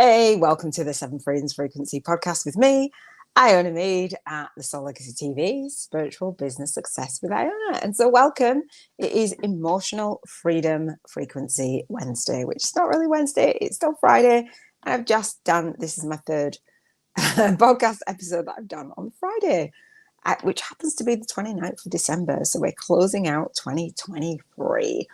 Hey, welcome to the Seven Freedoms Frequency podcast with me, Iona Meade at the Soul Legacy TV, Spiritual Business Success with Iona. And so welcome. It is Emotional Freedom Frequency Wednesday, which is not really Wednesday, it's still Friday. I've just done, this is my third podcast episode that I've done on Friday, which happens to be the 29th of December. So we're closing out 2023.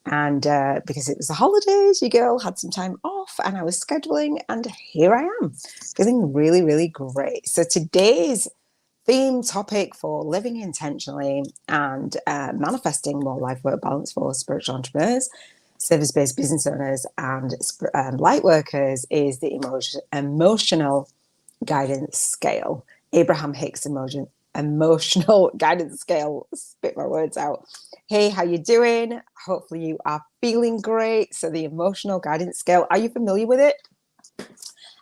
And because it was the holidays, your girl had some time off and I was scheduling, and here I am feeling really, really great. So today's theme topic for living intentionally and manifesting more life work balance for spiritual entrepreneurs, service-based business owners, and light workers is the emotional guidance scale. Abraham Hicks emotional guidance scale. Spit my words out. Hey, how you doing? Hopefully you are feeling great. So the emotional guidance scale, are you familiar with it?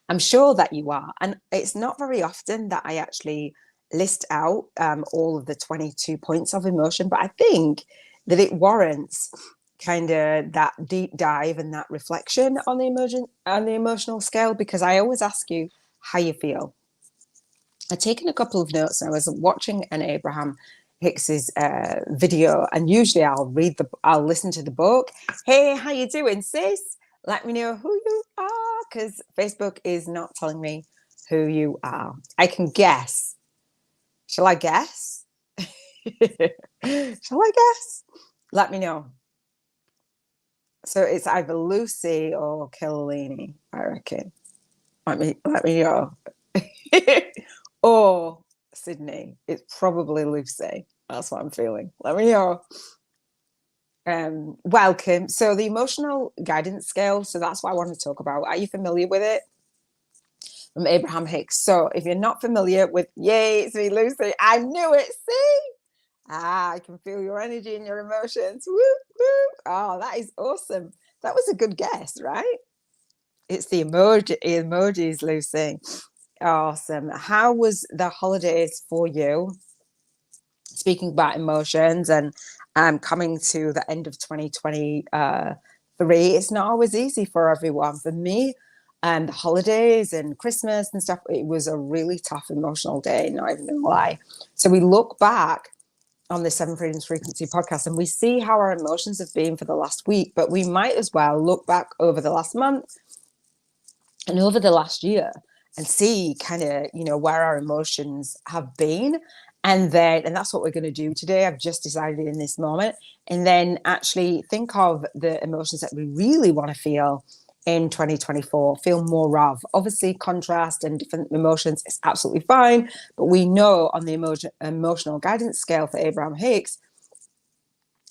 I'm sure that you are. And it's not very often that I actually list out all of the 22 points of emotion, but I think that it warrants kind of that deep dive and that reflection on the emotional scale, because I always ask you how you feel. I've taken a couple of notes. I was watching an Abraham Hicks's video, and usually I'll listen to the book. Hey, how you doing, sis? Let me know who you are, because Facebook is not telling me who you are. I can guess. Shall I guess? Shall I guess? Let me know. So it's either Lucy or Killini, I reckon. Let me know. Or Sydney. It's probably Lucy. That's what I'm feeling. Let me know. Welcome. So the emotional guidance scale. So that's what I want to talk about. Are you familiar with it? From Abraham Hicks. So if you're not familiar with, yay, it's me, Lucy. I knew it. See? I can feel your energy and your emotions. Woo, woo. Oh, that is awesome. That was a good guess, right? It's the emojis, Lucy. Awesome. How was the holidays for you? Speaking about emotions and coming to the end of 2023, it's not always easy for everyone. For me, the holidays and Christmas and stuff, it was a really tough emotional day, not even gonna lie. So we look back on the Seven Freedoms Frequency podcast and we see how our emotions have been for the last week, but we might as well look back over the last month and over the last year and see kind of, where our emotions have been. And that's what we're going to do today. I've just decided in this moment. And then actually think of the emotions that we really want to feel in 2024, feel more of. Obviously, contrast and different emotions is absolutely fine. But we know on the emotional guidance scale for Abraham Hicks,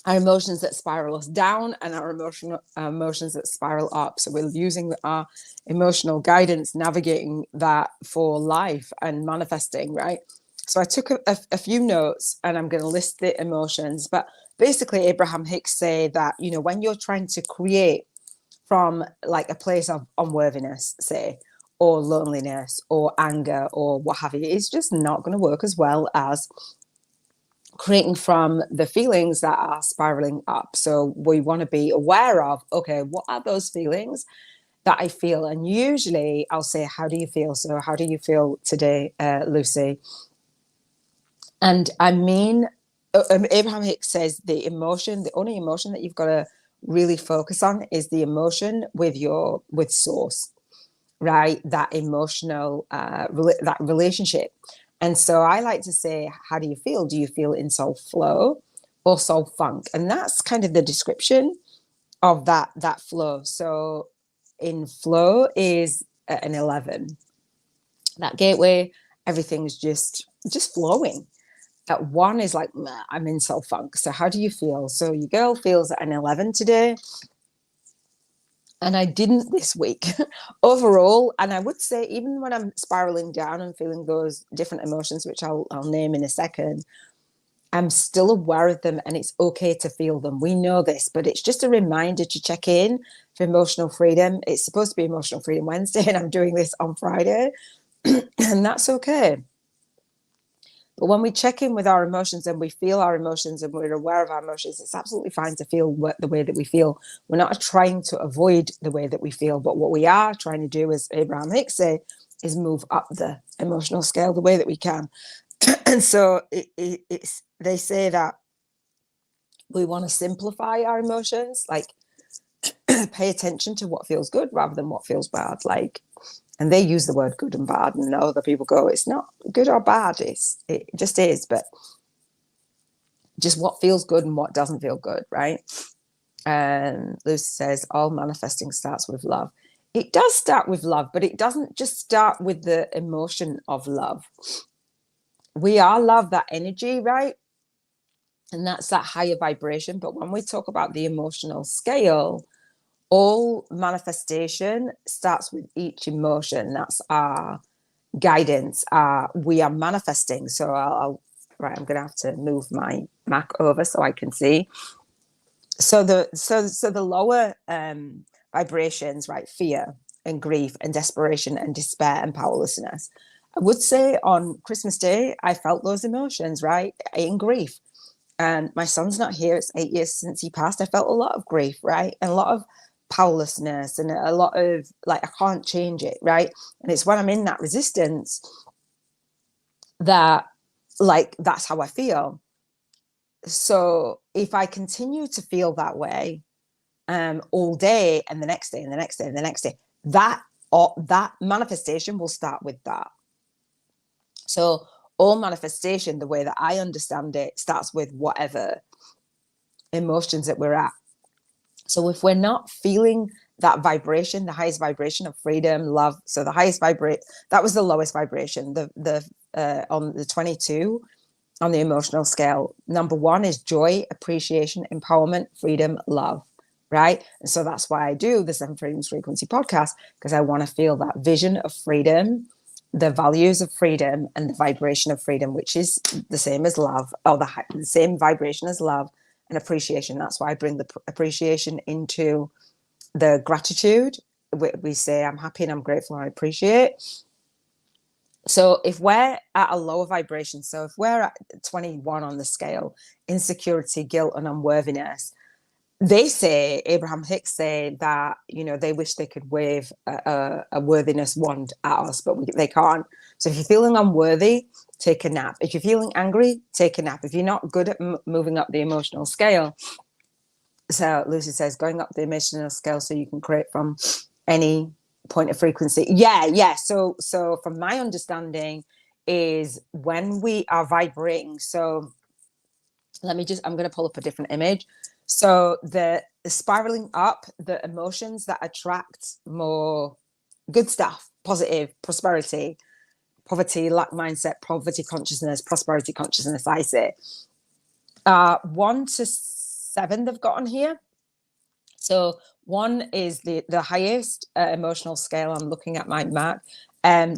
our emotions that spiral us down and our emotions that spiral up. So we're using our emotional guidance, navigating that for life and manifesting, right? So I took a few notes and I'm going to list the emotions. But basically, Abraham Hicks say that, when you're trying to create from like a place of unworthiness, say, or loneliness or anger or what have you, it's just not going to work as well as creating from the feelings that are spiraling up. So we want to be aware of, okay, what are those feelings that I feel? And usually I'll say, how do you feel? So how do you feel today, Lucy? And I mean, Abraham Hicks says the only emotion that you've got to really focus on is the emotion with source, right? That emotional, that relationship. And so I like to say, how do you feel? Do you feel in soul flow or soul funk? And that's kind of the description of that flow. So in flow is an 11. That gateway, everything's just flowing. At 1 is like, I'm in soul funk. So how do you feel? So your girl feels at an 11 today. And I didn't this week overall. And I would say, even when I'm spiraling down and feeling those different emotions, which I'll name in a second, I'm still aware of them and it's okay to feel them. We know this, but it's just a reminder to check in for emotional freedom. It's supposed to be Emotional Freedom Wednesday and I'm doing this on Friday and that's okay. But when we check in with our emotions and we feel our emotions and we're aware of our emotions, it's absolutely fine to feel the way that we feel. We're not trying to avoid the way that we feel, but what we are trying to do, as Abraham Hicks say, is move up the emotional scale the way that we can. And so they say that we want to simplify our emotions, like pay attention to what feels good rather than what feels bad. Like, and they use the word good and bad, and other people go, it's not good or bad. It just is, but just what feels good and what doesn't feel good, right? And Lucy says, all manifesting starts with love. It does start with love, but it doesn't just start with the emotion of love. We are love, that energy, right? And that's that higher vibration. But when we talk about the emotional scale, all manifestation starts with each emotion. That's our guidance. We are manifesting. So I'm going to have to move my Mac over so I can see. So the lower vibrations, right? Fear and grief and desperation and despair and powerlessness. I would say on Christmas Day, I felt those emotions, right? In grief. And my son's not here. It's 8 years since he passed. I felt a lot of grief, right? And a lot of powerlessness and a lot of like, I can't change it, right? And it's when I'm in that resistance that like, that's how I feel. So if I continue to feel that way all day and the next day and the next day and the next day, that manifestation will start with that. So all manifestation, the way that I understand it, starts with whatever emotions that we're at. So if we're not feeling that vibration, the highest vibration of freedom, love, so the highest that was the lowest vibration, on the 22 on the emotional scale. Number 1 is joy, appreciation, empowerment, freedom, love, right? And so that's why I do the 7 Freedoms Frequency podcast, because I want to feel that vision of freedom, the values of freedom, and the vibration of freedom, which is the same as love, or the same vibration as love and appreciation. That's why I bring the appreciation into the gratitude. We say, I'm happy and I'm grateful and I appreciate. So if we're at a lower vibration, so if we're at 21 on the scale, insecurity, guilt, and unworthiness, they say, Abraham Hicks say that, they wish they could wave a worthiness wand at us, but they can't. So if you're feeling unworthy, take a nap. If you're feeling angry, take a nap. If you're not good at moving up the emotional scale, so Lucy says, going up the emotional scale so you can create from any point of frequency. Yeah. So from my understanding is when we are vibrating. So I'm going to pull up a different image. So the spiraling up, the emotions that attract more good stuff, positive, prosperity, poverty, lack mindset, poverty consciousness, prosperity consciousness, I say. 1 to 7 they've got on here. So 1 is the highest emotional scale. I'm looking at my Mac.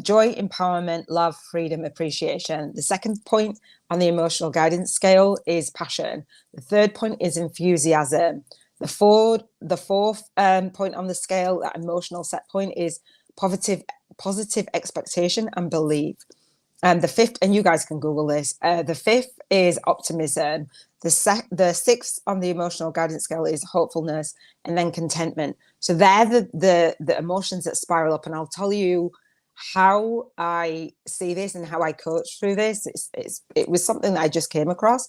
Joy, empowerment, love, freedom, appreciation. The second point on the emotional guidance scale is passion. The third point is enthusiasm. The fourth point on the scale, that emotional set point, is positive expectation and belief. The fifth, and you guys can Google this, the fifth is optimism. The sixth on the emotional guidance scale is hopefulness, and then contentment. So they're the emotions that spiral up. And I'll tell you how I see this and how I coach through this. It was something that I just came across.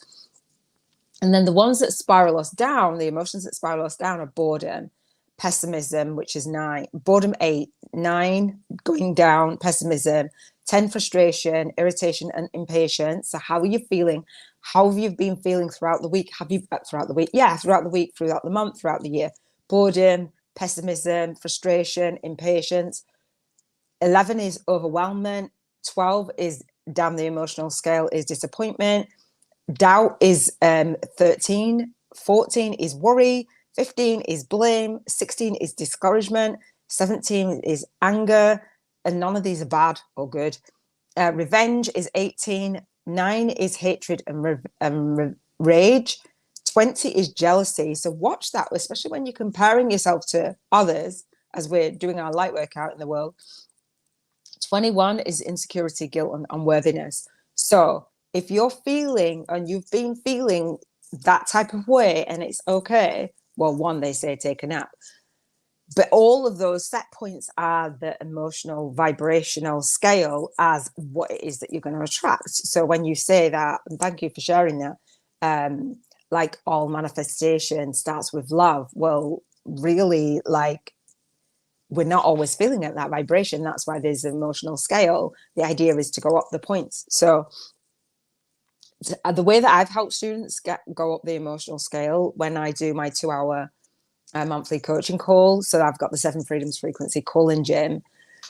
And then the ones that spiral us down, the emotions that spiral us down, are boredom, pessimism, which is 9, boredom 8, 9 going down, pessimism, 10 frustration, irritation, and impatience. So how are you feeling? How have you been feeling throughout the week? Throughout the week, throughout the month, throughout the year. Boredom, pessimism, frustration, impatience. 11 is overwhelmment. 12 is down the emotional scale is disappointment. Doubt is 13. 14 is worry. 15 is blame. 16 is discouragement. 17 is anger. And none of these are bad or good. Revenge is 18. 9 is hatred and rage. 20 is jealousy. So watch that, especially when you're comparing yourself to others, as we're doing our light work out in the world. 21 is insecurity, guilt, and unworthiness. So if you're feeling and you've been feeling that type of way and it's okay, well, one, they say take a nap. But all of those set points are the emotional vibrational scale as what it is that you're going to attract. So when you say that, and thank you for sharing that, like all manifestation starts with love. Well, really, like, we're not always feeling at that vibration. That's why there's an emotional scale. The idea is to go up the points. So the way that I've helped students go up the emotional scale when I do my 2-hour monthly coaching call. So I've got the 7 Freedoms frequency call in gym.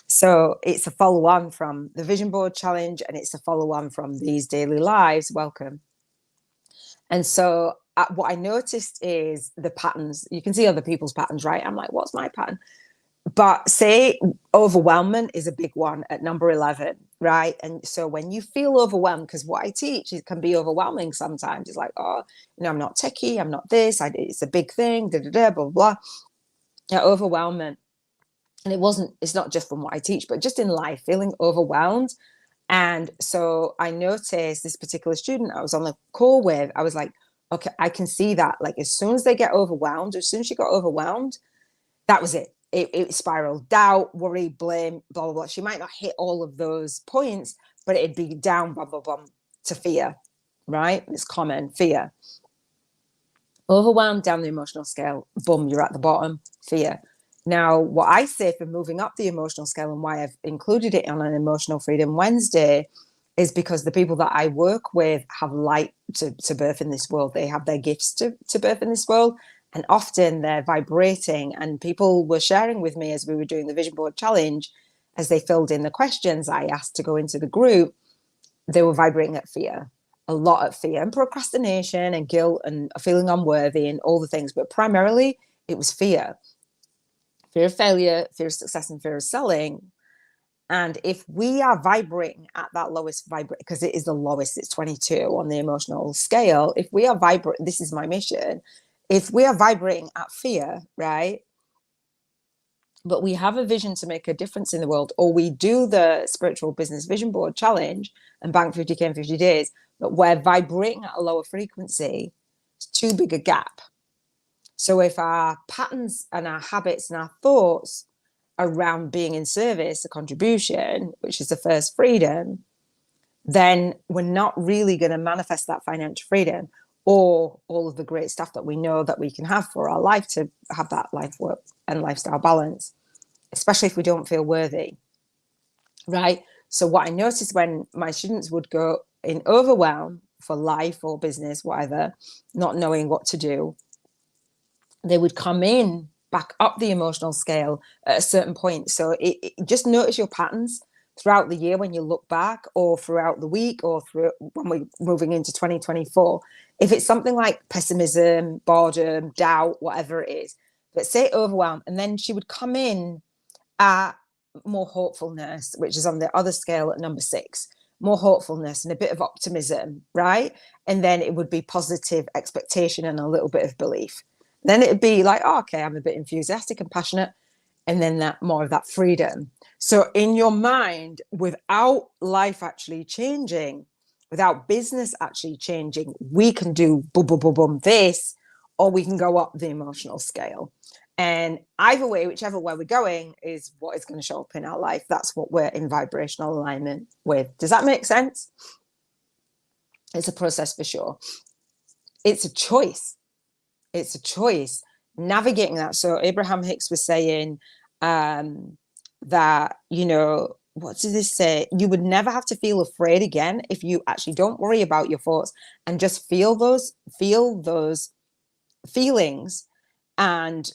So it's a follow on from the vision board challenge, and it's a follow on from these daily lives. Welcome. And so what I noticed is the patterns. You can see other people's patterns, right? I'm like, what's my pattern? But say overwhelmment is a big one at number 11, right? And so when you feel overwhelmed, because what I teach, it can be overwhelming sometimes. It's like, oh, I'm not techie, I'm not this, it's a big thing, blah, blah, blah. Yeah, overwhelmment. And it's not just from what I teach, but just in life, feeling overwhelmed. And so I noticed this particular student I was on the call with, I was like, okay, I can see that. Like, as soon as they get overwhelmed, as soon as she got overwhelmed, that was it. It spiraled: doubt, worry, blame, blah, blah, blah. She might not hit all of those points, but it'd be down, blah, blah, blah, to fear, right? It's common, fear. Overwhelmed, down the emotional scale, boom, you're at the bottom, fear. Now, what I say for moving up the emotional scale and why I've included it on an Emotional Freedom Wednesday is because the people that I work with have light to birth in this world. They have their gifts to birth in this world. And often they're vibrating. And people were sharing with me as we were doing the vision board challenge, as they filled in the questions I asked to go into the group, they were vibrating at fear, a lot of fear and procrastination and guilt and feeling unworthy and all the things. But primarily it was fear of failure, fear of success, and fear of selling. And if we are vibrating at that lowest because it is the lowest, it's 22 on the emotional scale. If we are vibrating, this is my mission. If we are vibrating at fear, right, but we have a vision to make a difference in the world, or we do the spiritual business vision board challenge and bank 50K in 50 days, but we're vibrating at a lower frequency, it's too big a gap. So if our patterns and our habits and our thoughts around being in service, a contribution, which is the first freedom, then we're not really going to manifest that financial freedom or all of the great stuff that we know that we can have for our life to have that life, work, and lifestyle balance, especially if we don't feel worthy, right? So what I noticed when my students would go in overwhelm for life or business, whatever, not knowing what to do, they would come in back up the emotional scale at a certain point. So it just notice your patterns throughout the year when you look back, or throughout the week, or through when we're moving into 2024. If it's something like pessimism, boredom, doubt, whatever it is, but say overwhelm, and then she would come in at more hopefulness, which is on the other scale at number 6, more hopefulness and a bit of optimism, right? And then it would be positive expectation and a little bit of belief. Then it'd be like, oh, okay, I'm a bit enthusiastic and passionate, and then that more of that freedom. So in your mind, without life actually changing, without business actually changing, we can do boom, boom, boom, boom, this, or we can go up the emotional scale. And either way, whichever way we're going is what is going to show up in our life. That's what we're in vibrational alignment with. Does that make sense? It's a process for sure. It's a choice. It's a choice navigating that. So Abraham Hicks was saying that, what does this say? You would never have to feel afraid again if you actually don't worry about your thoughts and just feel those feelings and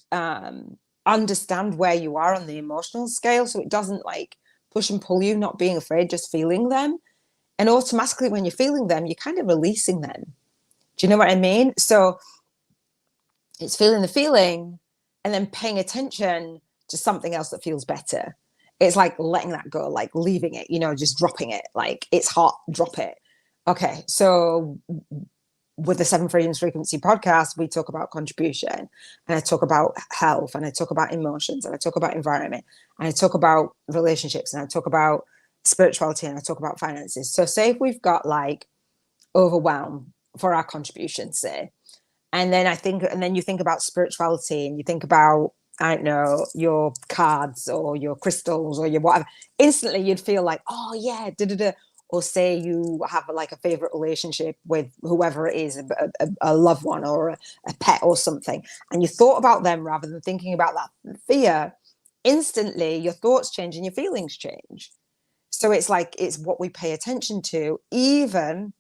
understand where you are on the emotional scale. So it doesn't like push and pull you, not being afraid, just feeling them. And automatically when you're feeling them, you're kind of releasing them. Do you know what I mean? So it's feeling the feeling and then paying attention to something else that feels better. It's like letting that go, like leaving it, just dropping it. Like, it's hot, drop it. Okay, so with the 7 Freedoms Frequency podcast, we talk about contribution, and I talk about health, and I talk about emotions, and I talk about environment, and I talk about relationships, and I talk about spirituality, and I talk about finances. So say if we've got like overwhelm for our contributions, say. And then you think about spirituality, and you think about, I don't know, your cards or your crystals or your whatever. Instantly you'd feel like, oh yeah, da da da. Or say you have like a favorite relationship with whoever it is, a loved one or a pet or something, and you thought about them rather than thinking about that fear. Instantly your thoughts change and your feelings change. So it's like, it's what we pay attention to. Even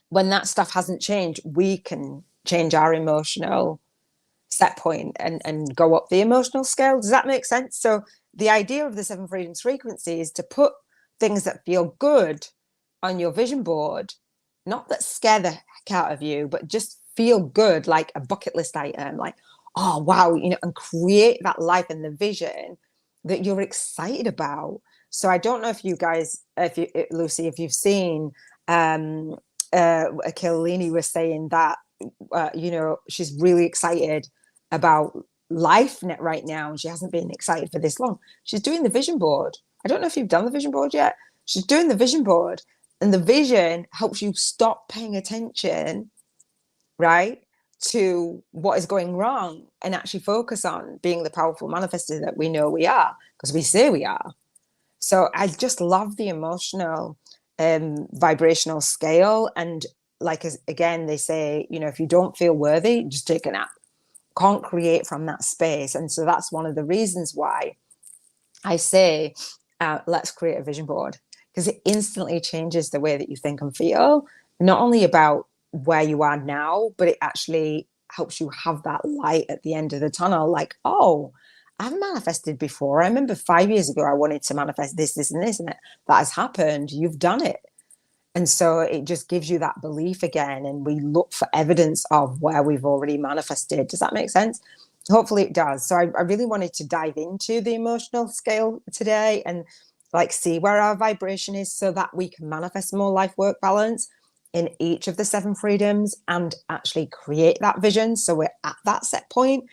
when that stuff hasn't changed, we can change our emotional set point and go up the emotional scale. Does that make sense? So the idea of the Seven Freedoms frequency is to put things that feel good on your vision board, not that scare the heck out of you, but just feel good, like a bucket list item, like, oh wow, and create that life and the vision that you're excited about. So I don't know if you guys, Lucy, if you've seen Killini was saying that she's really excited about life net right now, and she hasn't been excited for this long. She's doing the vision board. I don't know if you've done the vision board yet. She's doing the vision board, and the vision helps you stop paying attention, right, to what is going wrong and actually focus on being the powerful manifester that we know we are, because we say we are. So I just love the emotional vibrational scale. And like, again, they say, if you don't feel worthy, just take a nap. Can't create from that space. And so that's one of the reasons why I say, let's create a vision board, because it instantly changes the way that you think and feel, not only about where you are now, but it actually helps you have that light at the end of the tunnel. Like, oh, I've manifested before. I remember 5 years ago, I wanted to manifest this, this, and this, and that has happened. You've done it. And so it just gives you that belief again. And we look for evidence of where we've already manifested. Does that make sense? Hopefully it does. So I really wanted to dive into the emotional scale today and like see where our vibration is, so that we can manifest more life work balance in each of the 7 freedoms and actually create that vision. So we're at that set point.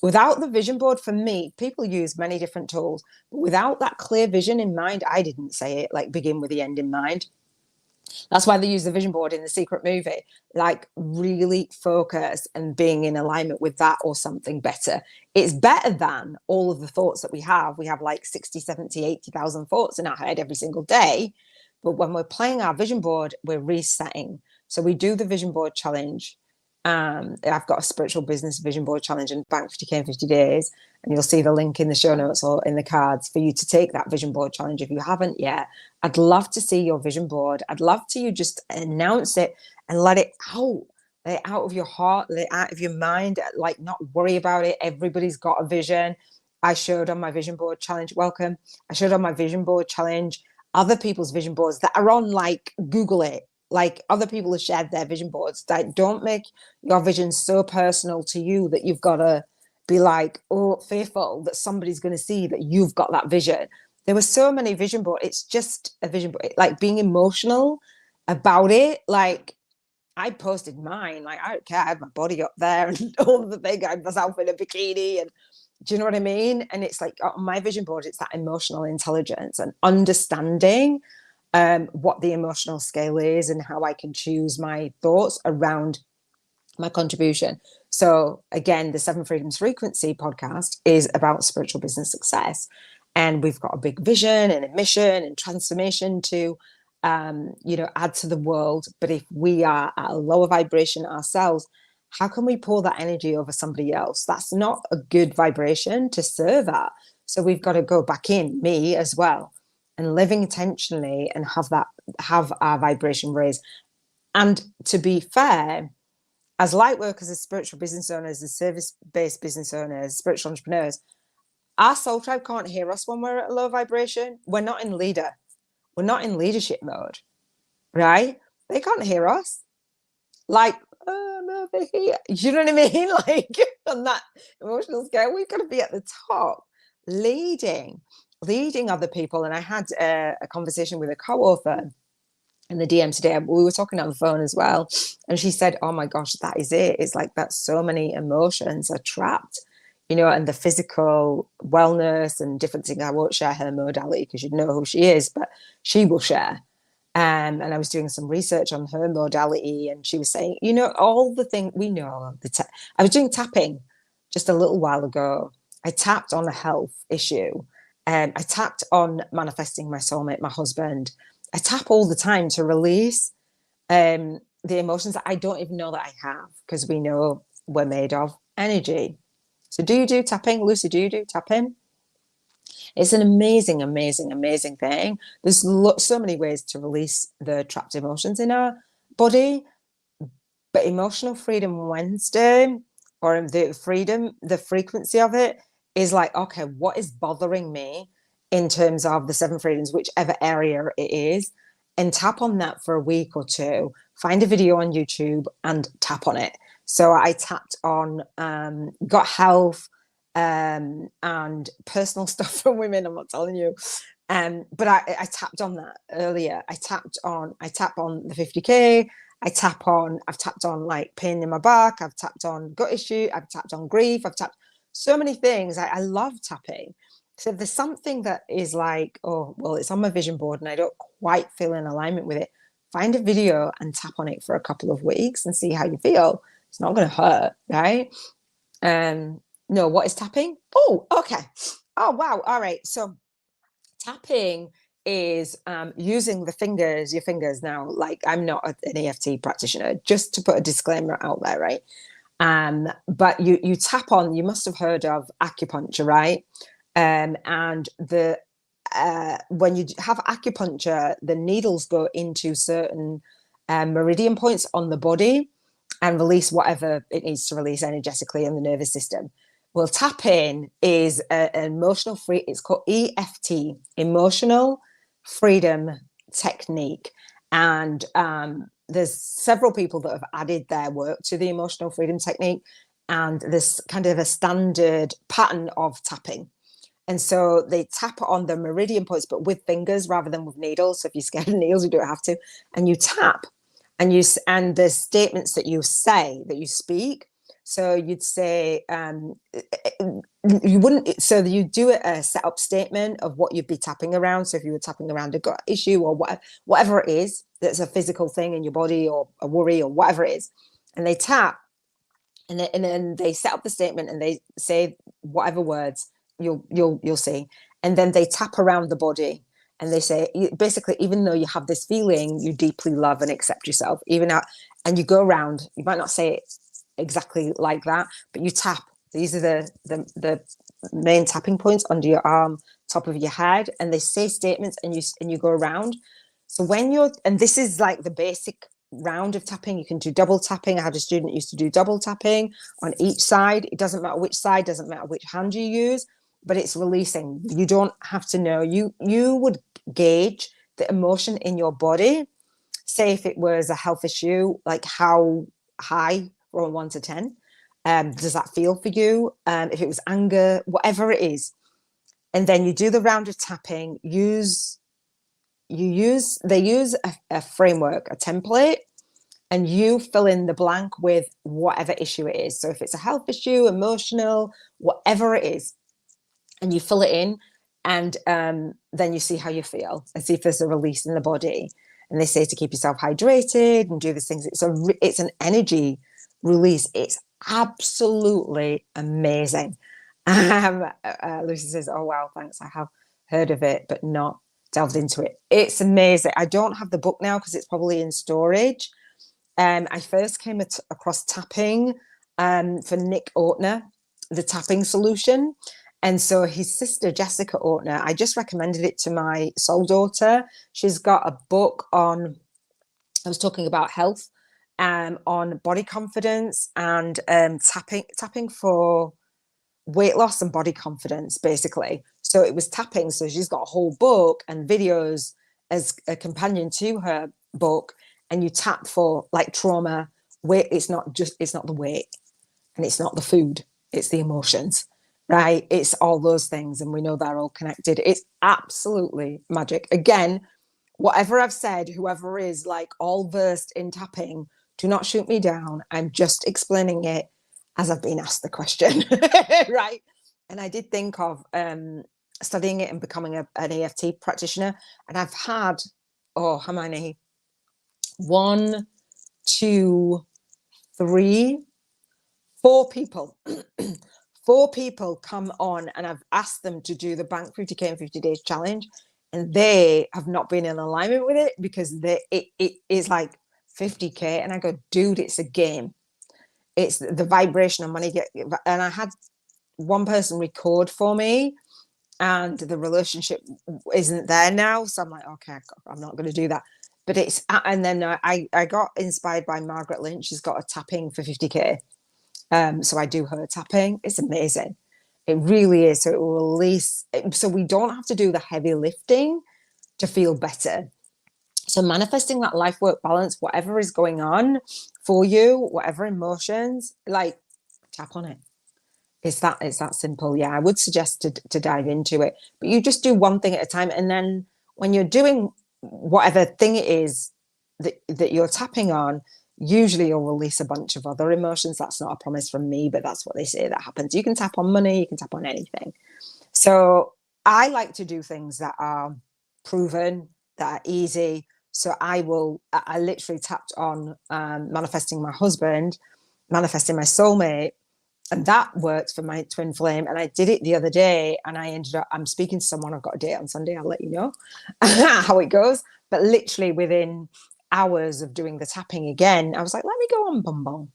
Without the vision board, for me, people use many different tools, but without that clear vision in mind, I didn't say it, like begin with the end in mind. That's why they use the vision board in The Secret Movie, like really focus and being in alignment with that or something better. It's better than all of the thoughts that we have. We have like 60, 70, 80,000 thoughts in our head every single day. But when we're playing our vision board, we're resetting. So we do the vision board challenge. I've got a spiritual business vision board challenge and Bank 50K in 50 days. And you'll see the link in the show notes or in the cards for you to take that vision board challenge if you haven't yet. I'd love to see your vision board. I'd love to you just announce it and let it out of your heart, let it out of your mind, like not worry about it. Everybody's got a vision. I showed on my vision board challenge. Welcome. I showed on my vision board challenge other people's vision boards that are on, like, Google it. Like, other people have shared their vision boards. Like, don't make your vision so personal to you that you've got to be like, oh, fearful that somebody's going to see that you've got that vision. There were so many vision boards. It's just a vision board, like being emotional about it. Like, I posted mine. Like, I don't care. I have my body up there and all of the thing. I have myself in a bikini, and do you know what I mean? And it's like on my vision board, it's that emotional intelligence and understanding what the emotional scale is and how I can choose my thoughts around my contribution. So again, the 7 Freedoms Frequency podcast is about spiritual business success. And we've got a big vision and a mission and transformation to, add to the world. But if we are at a lower vibration ourselves, how can we pour that energy over somebody else? That's not a good vibration to serve at. So we've got to go back in, me as well, and living intentionally and have our vibration raised. And to be fair, as light workers, as spiritual business owners, as service-based business owners, spiritual entrepreneurs, our soul tribe can't hear us when we're at a low vibration. We're not in leadership mode, right? They can't hear us. Like, oh, I'm over here. You know what I mean? Like, on that emotional scale, we've got to be at the top, leading other people. And I had a conversation with a co-author in the DM today. We were talking on the phone as well. And she said, oh my gosh, that is it. It's like that so many emotions are trapped, and the physical wellness and different things. I won't share her modality because you know who she is, but she will share. And I was doing some research on her modality, and she was saying, all the things we know. I was doing tapping just a little while ago. I tapped on a health issue. I tapped on manifesting my soulmate, my husband. I tap all the time to release the emotions that I don't even know that I have, because we know we're made of energy. So do you do tapping? Lucy, do you do tapping? It's an amazing, amazing, amazing thing. There's so many ways to release the trapped emotions in our body, but Emotional Freedom Wednesday, or the frequency of it is like, okay, what is bothering me in terms of the seven freedoms, whichever area it is, and tap on that for a week or two. Find a video on YouTube and tap on it. So I tapped on gut health, and personal stuff for women. I'm not telling you. But I tapped on that earlier. I tap on the 50K. I've tapped on like pain in my back. I've tapped on gut issue. I've tapped on grief. I've tapped so many things. I love tapping. So if there's something that is like, oh, well, it's on my vision board and I don't quite feel in alignment with it, find a video and tap on it for a couple of weeks and see how you feel. It's not going to hurt, right? No, what is tapping? Oh, okay. Oh, wow. All right. So tapping is using your fingers now. Like, I'm not an EFT practitioner, just to put a disclaimer out there, right? But you tap on, you must have heard of acupuncture, right? And when you have acupuncture, the needles go into certain meridian points on the body and release whatever it needs to release energetically in the nervous system. Well, tapping is an emotional free. It's called EFT, Emotional Freedom Technique, and there's several people that have added their work to the Emotional Freedom Technique, and there's kind of a standard pattern of tapping. And so they tap on the meridian points, but with fingers rather than with needles. So if you're scared of needles, you don't have to. And you tap, and the statements that you say, that you speak. So you'd say, you wouldn't. So you do a set up statement of what you'd be tapping around. So if you were tapping around a gut issue or whatever it is, that's a physical thing in your body or a worry or whatever it is, and they tap, and then they set up the statement and they say whatever words you'll see, and then they tap around the body and they say, basically, even though you have this feeling, you deeply love and accept yourself, even out, and you go around. You might not say it exactly like that, but you tap. These are the main tapping points under your arm, top of your head, and they say statements, and you go around. So and this is like the basic round of tapping. You can do double tapping. I had a student who used to do double tapping on each side. It doesn't matter which side, doesn't matter which hand you use, but it's releasing. You don't have to know. You would gauge the emotion in your body. Say if it was a health issue, like how high from 1 to 10 does that feel for you? If it was anger, whatever it is, and then you do the round of tapping. They use a framework, a template, and you fill in the blank with whatever issue it is. So if it's a health issue, emotional, whatever it is, and you fill it in, and then you see how you feel and see if there's a release in the body. And they say to keep yourself hydrated and do these things. It's an energy release. It's absolutely amazing. Lucy says, oh, wow, thanks. I have heard of it, but not delved into it. It's amazing. I don't have the book now because it's probably in storage. I first came across tapping for Nick Ortner, the tapping solution. And so his sister, Jessica Ortner, I just recommended it to my soul daughter. She's got a book on, I was talking about health, on body confidence and tapping for weight loss and body confidence, basically. So it was tapping. So she's got a whole book and videos as a companion to her book. And you tap for like trauma, weight. It's not the weight, and it's not the food. It's the emotions. Right? It's all those things, and we know they're all connected. It's absolutely magic. Again, whatever I've said, whoever is like all versed in tapping, do not shoot me down. I'm just explaining it as I've been asked the question, right? And I did think of studying it and becoming an EFT practitioner, and I've had oh, how many? 1, 2, 3, 4 people. 4 people come on, and I've asked them to do the Bank 50K in 50 days challenge, and they have not been in alignment with it because it is like 50K, and I go, dude, it's a game. It's the vibrational money. And I had one person record for me, and the relationship isn't there now, so I'm like, okay, I'm not going to do that. But it's, and then I got inspired by Margaret Lynch. She's got a tapping for 50K. So I do her tapping. It's amazing. It really is. So it will release. So we don't have to do the heavy lifting to feel better. So manifesting that life work balance, whatever is going on for you, whatever emotions, like tap on it. It's that simple. Yeah, I would suggest to dive into it. But you just do one thing at a time. And then when you're doing whatever thing it is that you're tapping on, usually you'll release a bunch of other emotions. That's not a promise from me, but that's what they say that happens. You can tap on money, you can tap on anything. So I like to do things that are proven, that are easy. So I literally tapped on manifesting my husband, manifesting my soulmate, and that worked for my twin flame. And I did it the other day, and I'm speaking to someone. I've got a date on Sunday. I'll let you know how it goes. But literally within hours of doing the tapping again, I was like, let me go on Bumble,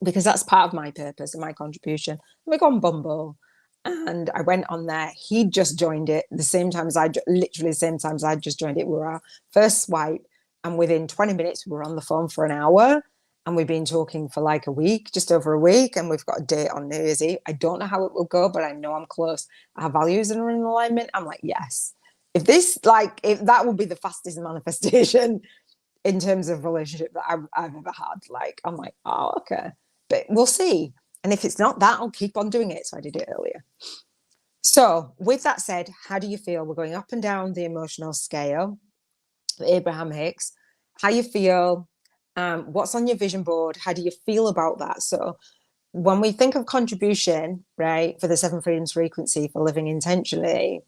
because that's part of my purpose and my contribution. Let me go on Bumble. And I went on there. He just joined it the same time as literally the same time as I just joined it. We were our first swipe, and within 20 minutes, we were on the phone for an hour. And we've been talking for like a week, just over a week, and we've got a date on New Year's Eve. I don't know how it will go, but I know I'm close. Our values are in alignment. I'm like, yes. If that will be the fastest manifestation in terms of relationship that I've ever had. Like, I'm like, oh, okay. But we'll see. And if it's not that, I'll keep on doing it. So I did it earlier. So with that said, how do you feel? We're going up and down the emotional scale, Abraham Hicks. How you feel? What's on your vision board? How do you feel about that? So when we think of contribution, right, for the 7 freedoms frequency for living intentionally,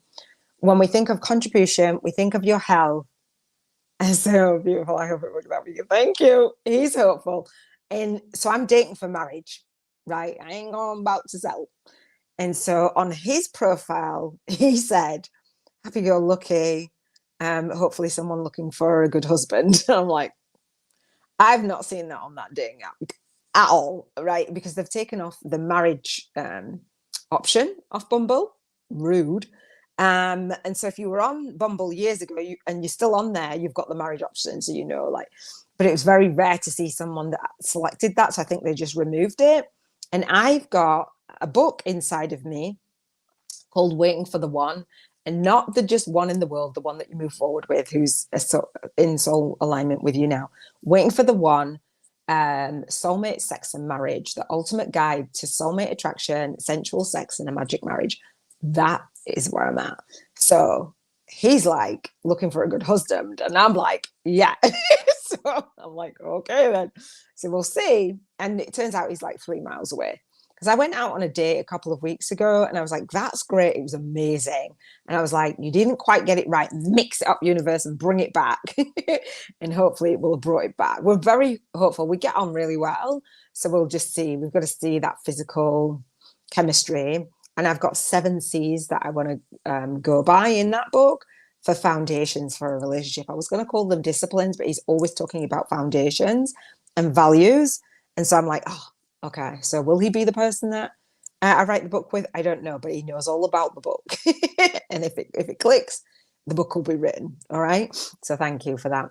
when we think of contribution, we think of your health. So beautiful. I hope it worked out for you. Thank you. He's hopeful. And so I'm dating for marriage, right? I ain't going about to settle. And so on his profile, he said, happy go lucky. Hopefully someone looking for a good husband. I'm like, I've not seen that on that dating app at all, right? Because they've taken off the marriage option off Bumble. Rude. And so if you were on Bumble years ago and you're still on there, you've got the marriage option. So, but it was very rare to see someone that selected that. So I think they just removed it. And I've got a book inside of me called Waiting for the One. And not the just one in the world, the one that you move forward with, who's in soul alignment with you now. Waiting for the One, soulmate, sex, and marriage, the ultimate guide to soulmate attraction, sensual sex, and a magic marriage. That is where I'm at. So he's like looking for a good husband, and I'm like, yeah. So I'm like, okay then. So we'll see. And it turns out he's like 3 miles away. Because I went out on a date a couple of weeks ago, and I was like, that's great. It was amazing. And I was like, you didn't quite get it right. Mix it up, universe, and bring it back. And hopefully it will have brought it back. We're very hopeful. We get on really well. So we'll just see. We've got to see that physical chemistry. And I've got 7 C's that I want to go by in that book for foundations for a relationship. I was going to call them disciplines, but he's always talking about foundations and values. And so I'm like, oh, okay, so will he be the person that I write the book with? I don't know, but he knows all about the book. And if it clicks, the book will be written. All right. So thank you for that.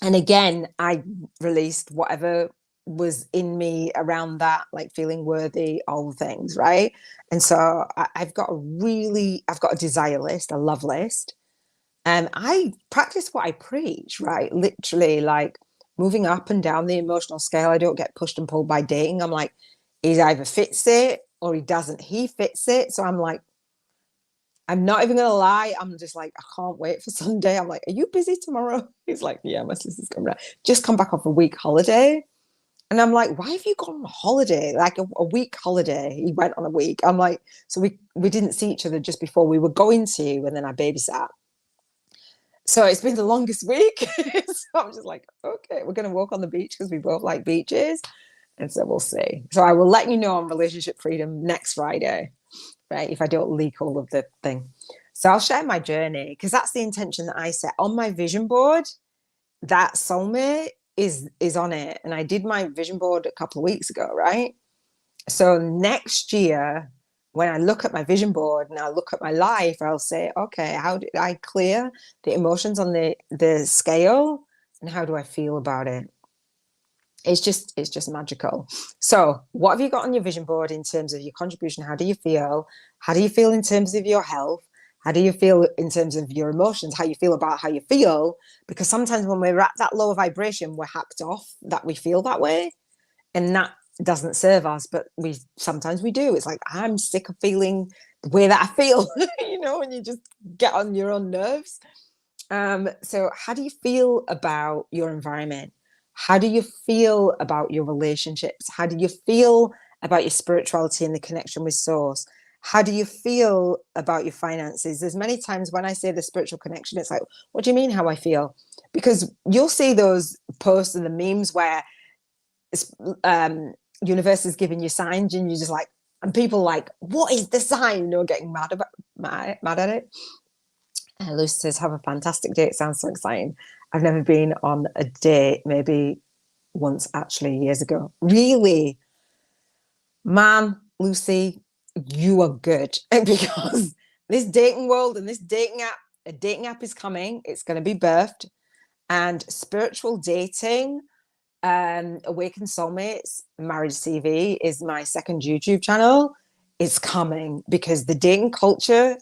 And again, I released whatever was in me around that, like feeling worthy, all the things, right? And so I've got a desire list, a love list. And I practice what I preach, right? Literally, like, moving up and down the emotional scale. I don't get pushed and pulled by dating. I'm like, he either fits it or he doesn't. He fits it. So I'm like, I'm not even going to lie. I'm just like, I can't wait for Sunday. I'm like, are you busy tomorrow? He's like, yeah, my sister's coming out. Just come back off a week holiday. And I'm like, why have you gone on holiday? Like a week holiday. He went on a week. I'm like, so we didn't see each other just before we were going to, and then I babysat. So it's been the longest week. So I'm just like, okay, we're going to walk on the beach because we both like beaches. And so we'll see. So I will let you know on relationship freedom next Friday, right? If I don't leak all of the thing. So I'll share my journey because that's the intention that I set on my vision board. That soulmate is on it. And I did my vision board a couple of weeks ago, right? So next year, when I look at my vision board and I look at my life, I'll say, okay, how did I clear the emotions on the scale, and how do I feel about it? It's just magical. So what have you got on your vision board in terms of your contribution? How do you feel? How do you feel in terms of your health? How do you feel in terms of your emotions? How you feel about how you feel? Because sometimes when we're at that lower vibration, we're hacked off that we feel that way. And that doesn't serve us, but we sometimes we do. It's like, I'm sick of feeling the way that I feel, when you just get on your own nerves. So how do you feel about your environment? How do you feel about your relationships? How do you feel about your spirituality and the connection with source? How do you feel about your finances? There's many times when I say the spiritual connection, it's like, what do you mean how I feel? Because you'll see those posts and the memes where universe is giving you signs and you're just like, and people like, what is the sign? Getting mad at it. Lucy says, have a fantastic day. It sounds so exciting. I've never been on a date, maybe once actually years ago. Really? Man, Lucy, you are good. Because this dating world and this a dating app is coming. It's going to be birthed. And spiritual dating, Awakened Soulmates, Marriage CV is my second YouTube channel. It's coming because the dating culture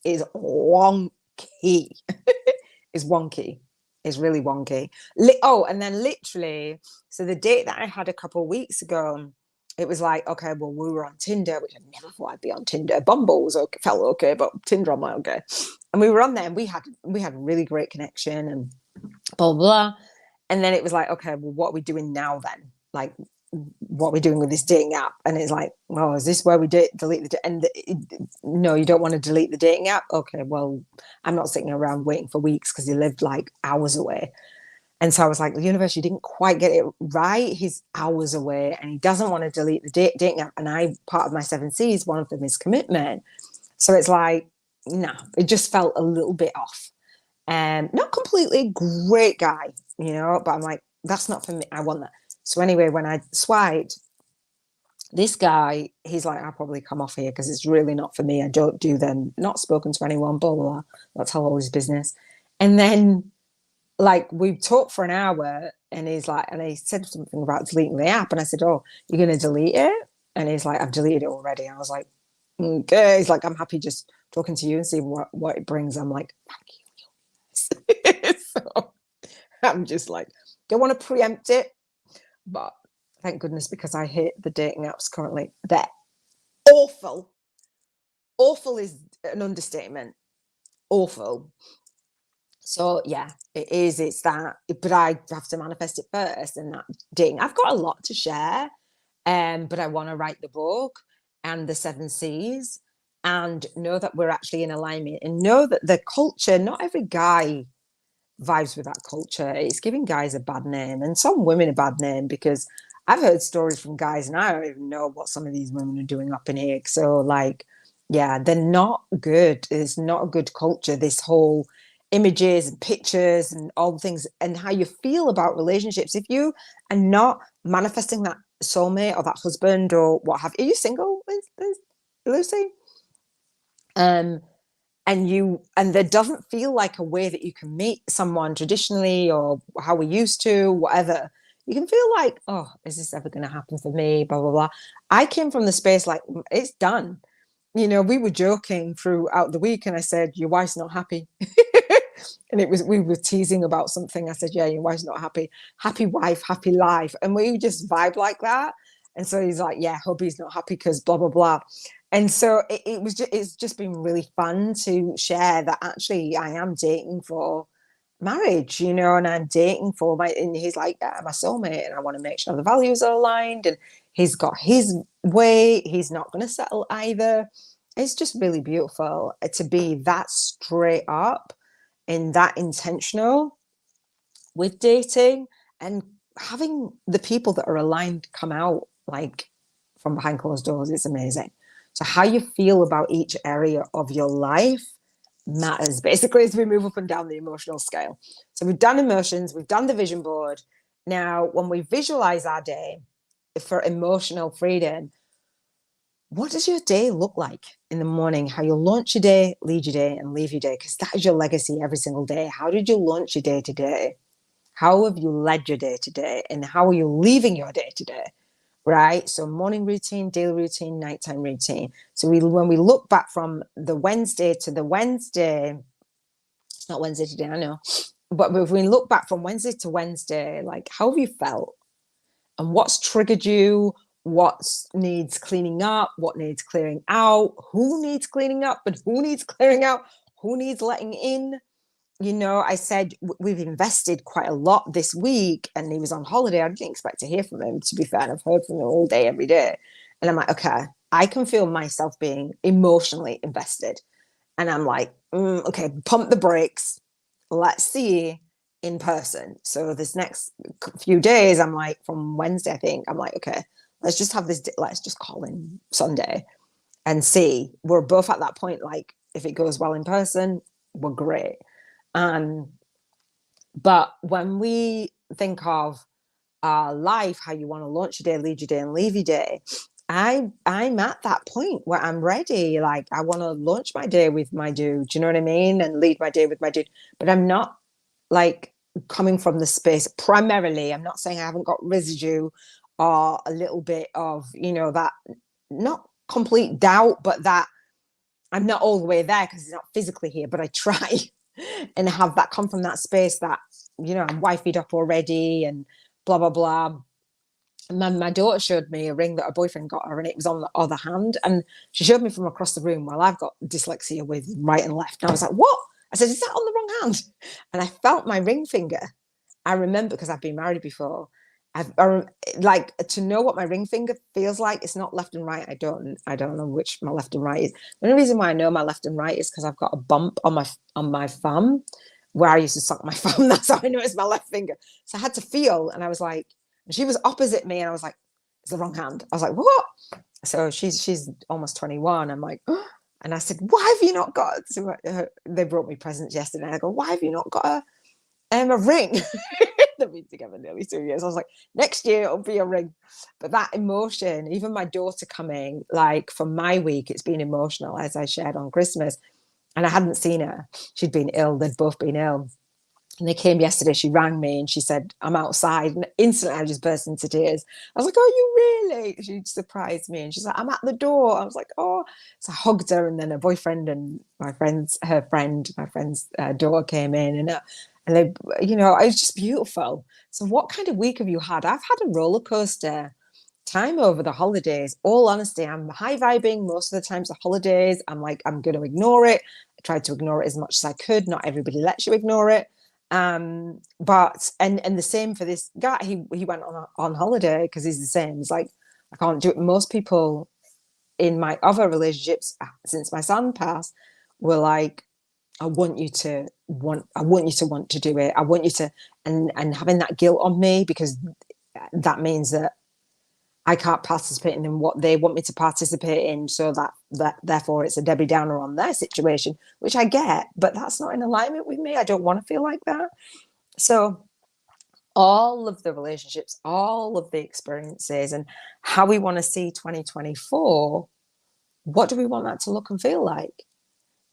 is wonky. Is wonky. Is really wonky. And then literally, so the date that I had a couple of weeks ago, it was like, okay, well, we were on Tinder, which I never thought I'd be on Tinder. Bumble was okay, felt okay, but Tinder, I'm like, okay. And we were on there and we had a really great connection and blah, blah, blah. And then it was like, okay, well, what are we doing now then? Like, what are we doing with this dating app? And it's like, oh, is this where we delete no, you don't want to delete the dating app? Okay, well, I'm not sitting around waiting for weeks because he lived like hours away. And so I was like, the universe, you didn't quite get it right. He's hours away and he doesn't want to delete the dating app. And part of my 7Cs, one of them is commitment. So it's like, no, it just felt a little bit off. Not completely great guy, but I'm like, that's not for me. I want that. So anyway, when I swiped, this guy, he's like, I'll probably come off here because it's really not for me. I don't do them, not spoken to anyone, blah, blah, blah. That's how all his business. And then like we talked for an hour and he's like, and he said something about deleting the app. And I said, oh, you're going to delete it? And he's like, I've deleted it already. I was like, okay. He's like, I'm happy just talking to you and see what it brings. I'm like, thank you. So I'm just like, don't want to preempt it, but thank goodness, because I hate the dating apps currently. They're awful. Awful is an understatement. Awful. So yeah, it is. It's that, but I have to manifest it first. And that dating, I've got a lot to share, but I want to write the book and the 7Cs, and know that we're actually in alignment, and know that the culture. Not every guy vibes with that culture. It's giving guys a bad name and some women a bad name, because I've heard stories from guys and I don't even know what some of these women are doing up in here. So like, yeah, they're not good. It's not a good culture. This whole images and pictures and all the things, and how you feel about relationships. If you are not manifesting that soulmate or that husband or what have you, are you single, Lucy? And there doesn't feel like a way that you can meet someone traditionally or how we used to, whatever. You can feel like, oh, is this ever going to happen for me? Blah, blah, blah. I came from the space like, it's done. We were joking throughout the week and I said, your wife's not happy. And we were teasing about something. I said, yeah, your wife's not happy. Happy wife, happy life. And we just vibe like that. And so he's like, yeah, hubby's not happy because blah, blah, blah. And so it's just been really fun to share that actually I am dating for marriage, and I'm dating for and he's like, yeah, my soulmate, and I want to make sure the values are aligned, and he's got his way. He's not going to settle either. It's just really beautiful to be that straight up in that intentional with dating and having the people that are aligned come out like from behind closed doors. It's amazing. So how you feel about each area of your life matters basically as we move up and down the emotional scale. So we've done emotions, we've done the vision board. Now, when we visualize our day for emotional freedom, what does your day look like in the morning? How you launch your day, lead your day, and leave your day, because that is your legacy every single day. How did you launch your day today? How have you led your day today? And how are you leaving your day today? Right? So morning routine, daily routine, nighttime routine. So when we look back from the Wednesday to the Wednesday, it's not Wednesday today, I know. But if we look back from Wednesday to Wednesday, like how have you felt? And what's triggered you? What needs cleaning up? What needs clearing out? Who needs cleaning up? But who needs clearing out? Who needs letting in? I said we've invested quite a lot this week, and he was on holiday. I didn't expect to hear from him, to be fair. And I've heard from him all day, every day. And I'm like, okay, I can feel myself being emotionally invested. And I'm like, okay, pump the brakes. Let's see in person. So this next few days, I'm like, from Wednesday, I think, I'm like, okay, let's just have this, let's just call in Sunday and see. We're both at that point, like, if it goes well in person, we're great. But when we think of our life, how you want to launch your day, lead your day, and leave your day, I'm at that point where I'm ready. Like I want to launch my day with my dude. Do you know what I mean? And lead my day with my dude. But I'm not like coming from the space primarily. I'm not saying I haven't got residue or a little bit of, that not complete doubt, but that I'm not all the way there because it's not physically here, but I try and have that come from that space that, I'm wifeyed up already and blah, blah, blah. And my daughter showed me a ring that her boyfriend got her, and it was on the other hand. And she showed me from across the room while I've got dyslexia with right and left. And I was like, what? I said, is that on the wrong hand? And I felt my ring finger. I remember because I've been married before. Like to know what my ring finger feels like. It's not left and right. I don't know which my left and right is. The only reason why I know my left and right is because I've got a bump on my thumb where I used to suck my thumb. That's how I know it's my left finger. So I had to feel, and I was like, and she was opposite me, and I was like, it's the wrong hand. I was like, what? So she's almost 21. I'm like, oh. And I said, why have you not got? So they brought me presents yesterday. I go, why have you not got a ring? They've been together nearly 2 years. I was like, next year it'll be a ring. But that emotion, even my daughter coming, like for my week, it's been emotional, as I shared on Christmas. And I hadn't seen her. She'd been ill. They'd both been ill. And they came yesterday. She rang me and she said, I'm outside. And instantly I just burst into tears. I was like, oh, you really? She surprised me. And she's like, I'm at the door. I was like, oh. So I hugged her. And then her boyfriend and my friend's daughter came in. And they, it was just beautiful. So what kind of week have you had? I've had a roller coaster time over the holidays. All honesty, I'm high vibing most of the times. The holidays, I'm like, I'm going to ignore it. I tried to ignore it as much as I could. Not everybody lets you ignore it. But the same for this guy. He went on holiday because he's the same. It's like I can't do it. Most people in my other relationships since my son passed were like, I want you to want to do it. I want you to, and having that guilt on me because that means that I can't participate in what they want me to participate in. So that therefore it's a Debbie Downer on their situation, which I get, but that's not in alignment with me. I don't want to feel like that. So all of the relationships, all of the experiences and how we want to see 2024, what do we want that to look and feel like?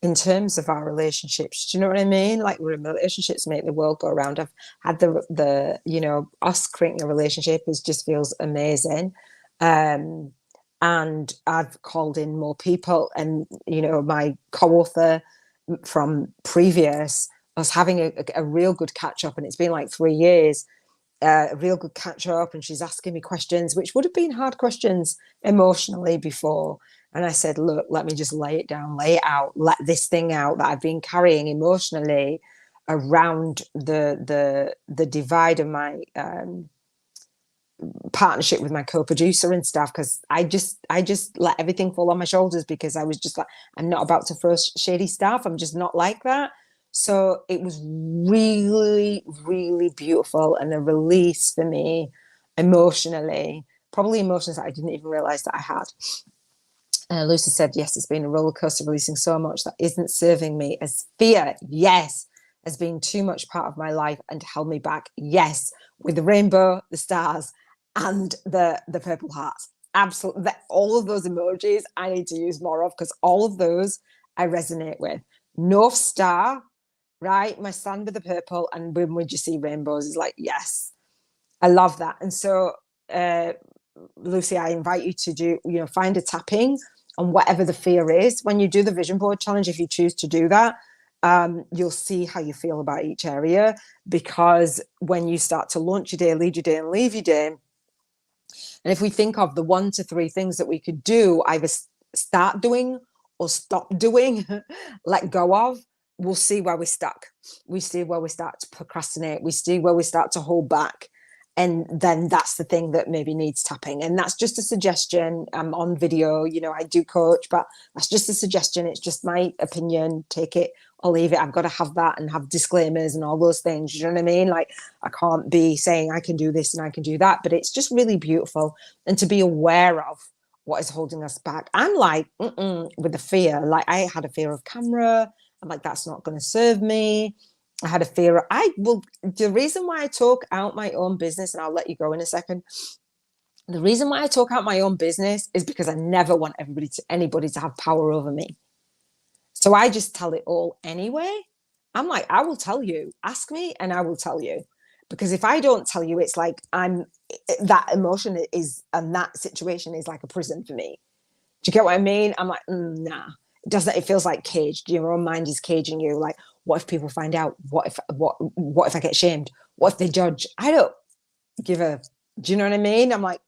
In terms of our relationships, do you know what I mean? Like relationships make the world go around. I've had the us creating a relationship just feels amazing. And I've called in more people, and my co-author from previous, I was having a real good catch up, and it's been like 3 years, a real good catch up, and she's asking me questions which would have been hard questions emotionally before. And I said, look, let me just lay it down, lay it out, let this thing out that I've been carrying emotionally around the divide of my partnership with my co-producer and stuff, because I just let everything fall on my shoulders because I was just like, I'm not about to throw shady stuff. I'm just not like that. So it was really, really beautiful and a release for me emotionally, probably emotions that I didn't even realize that I had. Lucy said, yes, it's been a roller coaster, releasing so much that isn't serving me, as fear, yes, has been too much part of my life and held me back. Yes, with the rainbow, the stars, and the purple hearts. Absolutely. All of those emojis I need to use more of, because all of those I resonate with. North Star, right? My stand with the purple, and when would you see rainbows is like, yes, I love that. And so, Lucy, I invite you to do, find a tapping on whatever the fear is. When you do the vision board challenge, if you choose to do that, you'll see how you feel about each area, because when you start to launch your day, lead your day, and leave your day, and if we think of the 1 to 3 things that we could do, either start doing or stop doing, let go of, we'll see where we're stuck. We see where we start to procrastinate. We see where we start to hold back. And then that's the thing that maybe needs tapping. And that's just a suggestion. I'm on video, I do coach, but that's just a suggestion. It's just my opinion. Take it or leave it. I've got to have that and have disclaimers and all those things. You know what I mean? Like, I can't be saying I can do this and I can do that, but it's just really beautiful. And to be aware of what is holding us back. I'm like, with the fear, like I had a fear of camera. I'm like, that's not going to serve me. I had a fear. The reason why I talk out my own business, and I'll let you go in a second. The reason why I talk out my own business is because I never want anybody to have power over me. So I just tell it all anyway. I'm like, I will tell you, ask me and I will tell you. Because if I don't tell you, it's like that emotion is, and that situation is like a prison for me. Do you get what I mean? I'm like, nah. It feels like caged. Your own mind is caging you. Like, what if people find out? What if I get shamed? What if they judge? I don't do you know what I mean? I'm like,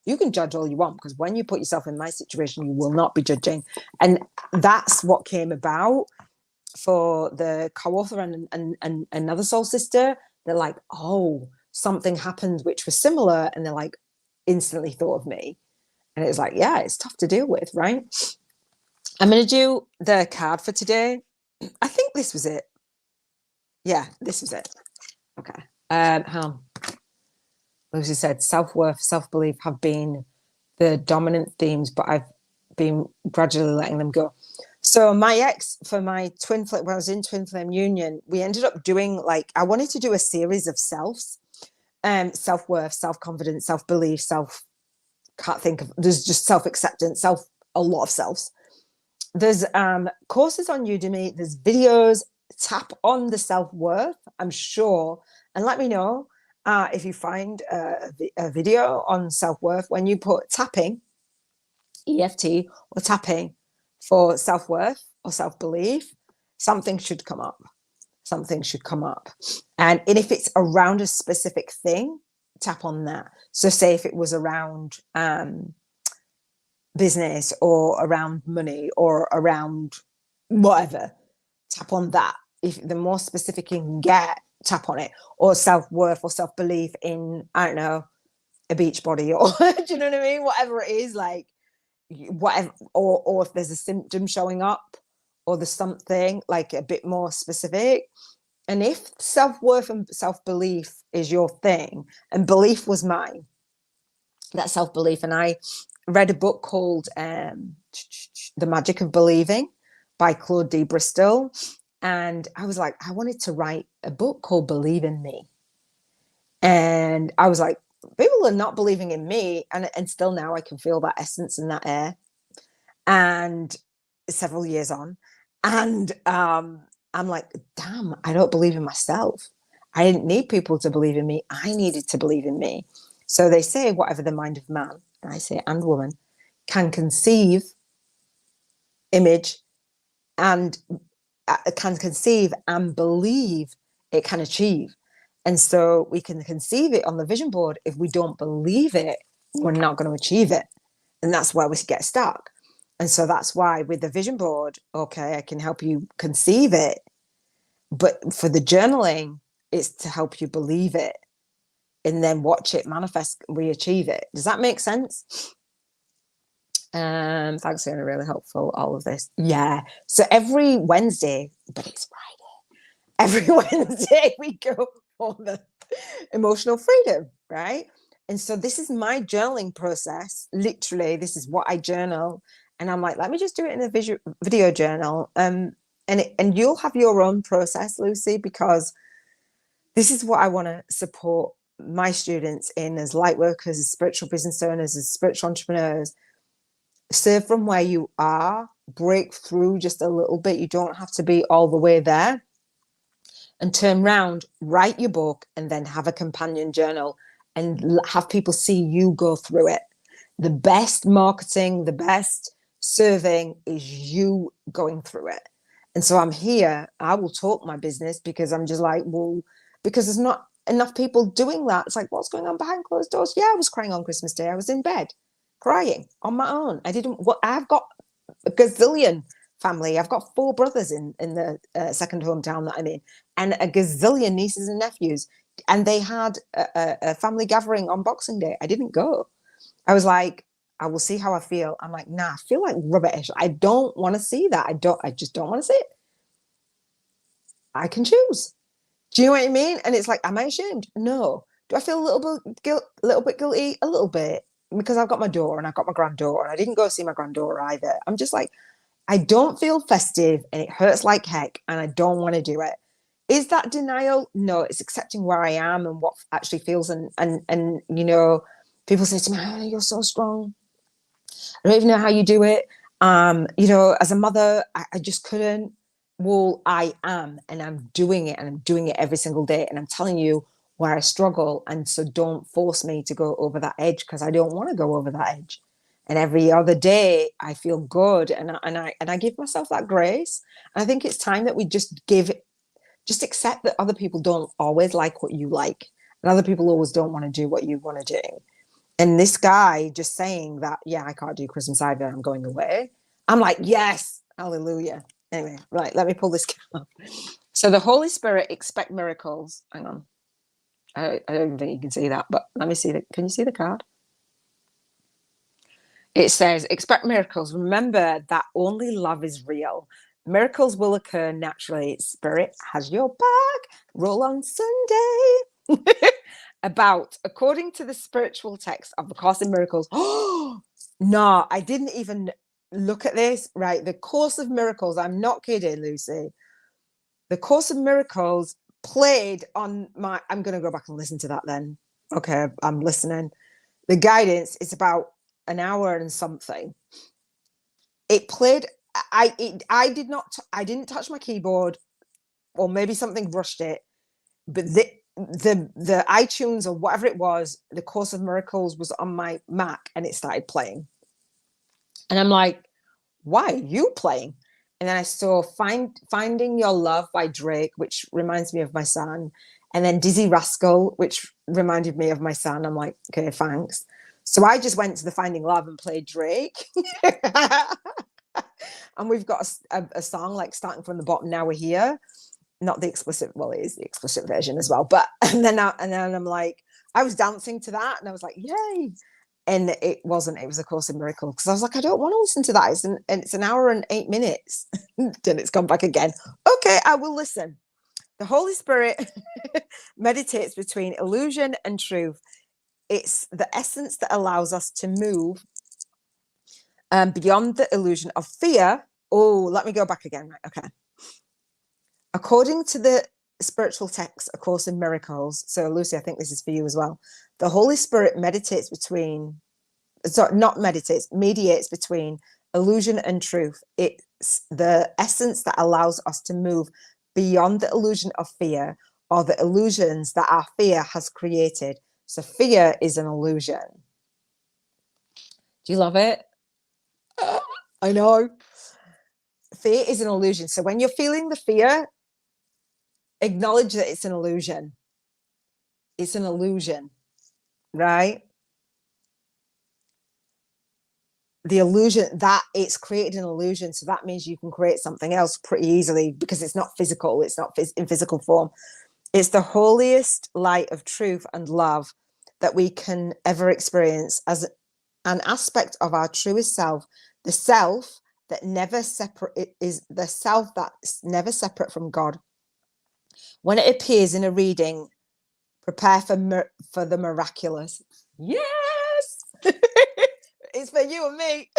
you can judge all you want, because when you put yourself in my situation, you will not be judging. And that's what came about for the co-author and another soul sister. They're like, oh, something happened which was similar. And they're like, instantly thought of me. And it was like, yeah, it's tough to deal with, right? I'm going to do the card for today. I think this was it. Yeah, this was it. Okay. Lucy said, self-worth, self-belief have been the dominant themes, but I've been gradually letting them go. So my ex, for my twin flame, when I was in twin flame union, we ended up doing, like, I wanted to do a series of selves, self-worth, self-confidence, self-belief, there's just self-acceptance, a lot of selves. There's courses on Udemy, there's videos. Tap on the self-worth, I'm sure, and let me know if you find a video on self-worth. When you put tapping, EFT, or tapping for self-worth or self-belief, something should come up. And if it's around a specific thing, tap on that. So say if it was around business or around money or around whatever, tap on that. If the more specific you can get, tap on it. Or self-worth or self-belief in, I don't know, a beach body, or do you know what I mean? Whatever it is, like whatever, or if there's a symptom showing up, or there's something like a bit more specific. And if self-worth and self-belief is your thing, and belief was mine, that self-belief, and I read a book called The Magic of Believing by Claude D. Bristol. And I was like, I wanted to write a book called Believe in Me. And I was like, people are not believing in me. And still now I can feel that essence in that air. And several years on. And I'm like, damn, I don't believe in myself. I didn't need people to believe in me. I needed to believe in me. So they say, whatever the mind of man, and I say, and woman, can conceive, image, and can conceive and believe, it can achieve. And so we can conceive it on the vision board. If we don't believe it, we're not going to achieve it. And that's where we get stuck. And so that's why with the vision board, okay, I can help you conceive it. But for the journaling, it's to help you believe it and then watch it manifest. We achieve it. Does that make sense? Thanks, Fiona, really helpful, all of this. Yeah. So every Wednesday, but it's Friday. every Wednesday we go for the emotional freedom, right? And so this is my journaling process. Literally, this is what I journal. And I'm like, let me just do it in a video journal. And you'll have your own process, Lucy, because this is what I want to support my students in as light workers, as spiritual business owners, as spiritual entrepreneurs. Serve from where you are, break through just a little bit. You don't have to be all the way there. And turn around, write your book, and then have a companion journal and have people see you go through it. The best marketing, the best serving is you going through it. And so I'm here, I will talk my business because I'm just like, well, because there's not enough people doing that. It's like, what's going on behind closed doors? Yeah, I was crying on Christmas Day. I was in bed crying on my own. I've got a gazillion family. I've got 4 brothers in the second hometown that I'm in, and a gazillion nieces and nephews. And they had a family gathering on Boxing Day. I didn't go. I was like, I will see how I feel. I'm like, nah, I feel like rubbish. I don't want to see that. I just don't want to see it. I can choose. Do you know what I mean? And it's like, am I ashamed? No. Do I feel a little bit guilty? A little bit, because I've got my daughter and I've got my granddaughter, and I didn't go see my granddaughter either. I'm just like, I don't feel festive and it hurts like heck and I don't want to do it. Is that denial? No, it's accepting where I am and what actually feels. And you know, people say to me, oh, you're so strong. I don't even know how you do it. You know, as a mother, I just couldn't. Well, I am, and I'm doing it, and I'm doing it every single day. And I'm telling you where I struggle. And so don't force me to go over that edge, because I don't want to go over that edge. And every other day I feel good, and I give myself that grace. And I think it's time that we just accept that other people don't always like what you like, and other people always don't want to do what you want to do. And this guy just saying that, yeah, I can't do Christmas either, I'm going away. I'm like, yes, hallelujah. Anyway, right, let me pull this card. So the Holy Spirit, expect miracles. Hang on. I don't even think you can see that, but let me see that. Can you see the card? It says, expect miracles. Remember that only love is real. Miracles will occur naturally. Spirit has your back. Roll on Sunday. According to the spiritual text of the Course in Miracles. Oh, no, I didn't even look at this. Right. The Course of Miracles. I'm not kidding, Lucy. The Course of Miracles played on my, I'm going to go back and listen to that then. Okay, I'm listening. The guidance is about an hour and something. It played. I didn't touch my keyboard, or maybe something rushed it. But the iTunes or whatever it was, the Course of Miracles was on my Mac, and it started playing. And I'm like, why are you playing? And then I saw Finding Your Love by Drake, which reminds me of my son. And then Dizzy Rascal, which reminded me of my son. I'm like, okay, thanks. So I just went to the Finding Love and played Drake. And we've got a song like Starting from the Bottom, Now We're Here. Not the explicit, well, it is the explicit version as well. But and then I'm like, I was dancing to that and I was like, yay. And it wasn't, it was A Course in Miracles. Because I was like, I don't want to listen to that. It's an hour and 8 minutes. Then it's gone back again. Okay, I will listen. The Holy Spirit meditates between illusion and truth. It's the essence that allows us to move beyond the illusion of fear. Oh, let me go back again. Right, okay. According to the spiritual text, A Course in Miracles. So, Lucy, I think this is for you as well. The Holy Spirit mediates between illusion and truth. It's the essence that allows us to move beyond the illusion of fear, or the illusions that our fear has created. So fear is an illusion. Do you love it? I know. Fear is an illusion. So when you're feeling the fear, acknowledge that it's an illusion. It's an illusion, right? The illusion that it's created an illusion. So that means you can create something else pretty easily, because it's not physical. It's not in physical form. It's the holiest light of truth and love that we can ever experience as an aspect of our truest self, the self that never separate, is the self that's never separate from God. When it appears in a reading, prepare for the miraculous. Yes! It's for you and me.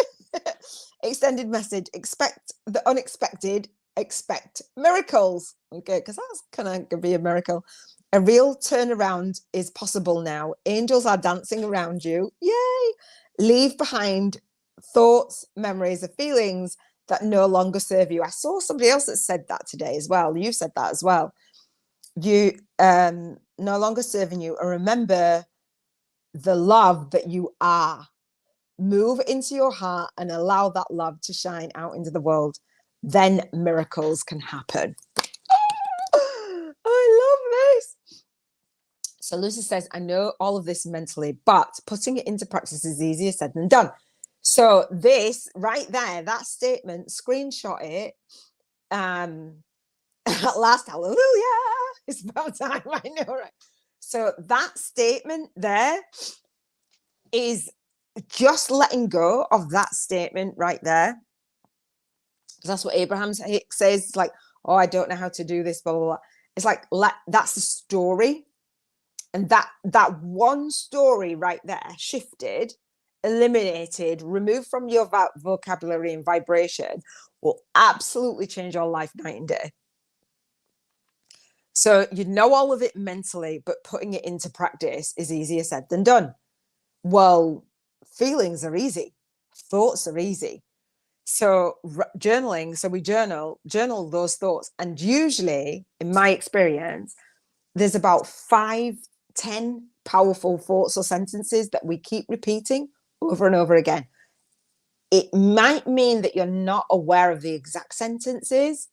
Extended message. Expect the unexpected. Expect miracles. Okay, because that's kind of going to be a miracle. A real turnaround is possible now. Angels are dancing around you. Yay! Leave behind thoughts, memories, or feelings that no longer serve you. I saw somebody else that said that today as well. You said that as well. You no longer serving you. And remember the love that you are. Move into your heart and allow that love to shine out into the world. Then miracles can happen. I love this. So Lucy says, I know all of this mentally, but putting it into practice is easier said than done. So this right there, that statement, screenshot it. At last, hallelujah. It's about time. I know, right? So that statement there is just letting go of that statement right there. That's what Abraham says. It's like, oh, I don't know how to do this, blah, blah, blah. It's like, that's the story. And that one story right there, shifted, eliminated, removed from your vocabulary and vibration, will absolutely change your life night and day. So you know all of it mentally, but putting it into practice is easier said than done. Well, feelings are easy. Thoughts are easy. So journaling, so we journal those thoughts. And usually, in my experience, there's about 5-10 powerful thoughts or sentences that we keep repeating over and over again. It might mean that you're not aware of the exact sentences.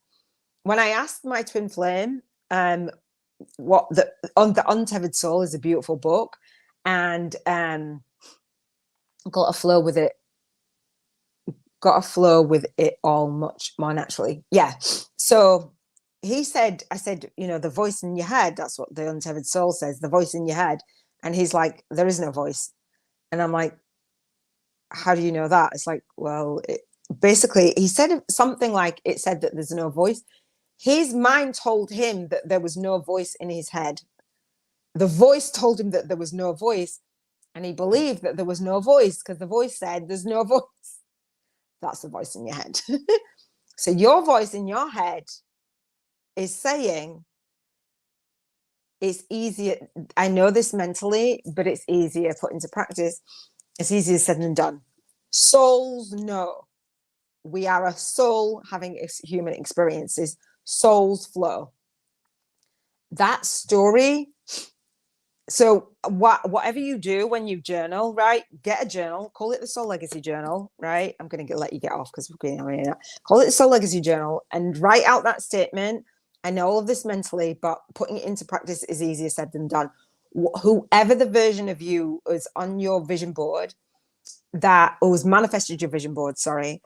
When I asked my twin flame, what the Untethered Soul is a beautiful book, and got a flow with it all much more naturally. Yeah. So he said, I said, the voice in your head, that's what the Untethered Soul says, the voice in your head. And he's like, there is no voice. And I'm like, how do you know that? It's like, well, basically he said something like, it said that there's no voice. His mind told him that there was no voice in his head. The voice told him that there was no voice. And he believed that there was no voice because the voice said there's no voice. That's the voice in your head. So your voice in your head is saying, it's easier. I know this mentally, but it's easier put into practice. It's easier said than done. Souls know. We are a soul having human experiences. Souls flow. That story. So whatever you do when you journal, right? Get a journal, call it the Soul Legacy Journal, right? I'm going to let you get off because we're going to call it the Soul Legacy Journal and write out that statement. I know all of this mentally, but putting it into practice is easier said than done. Whoever the version of you is on your vision board or was manifested your vision board, sorry,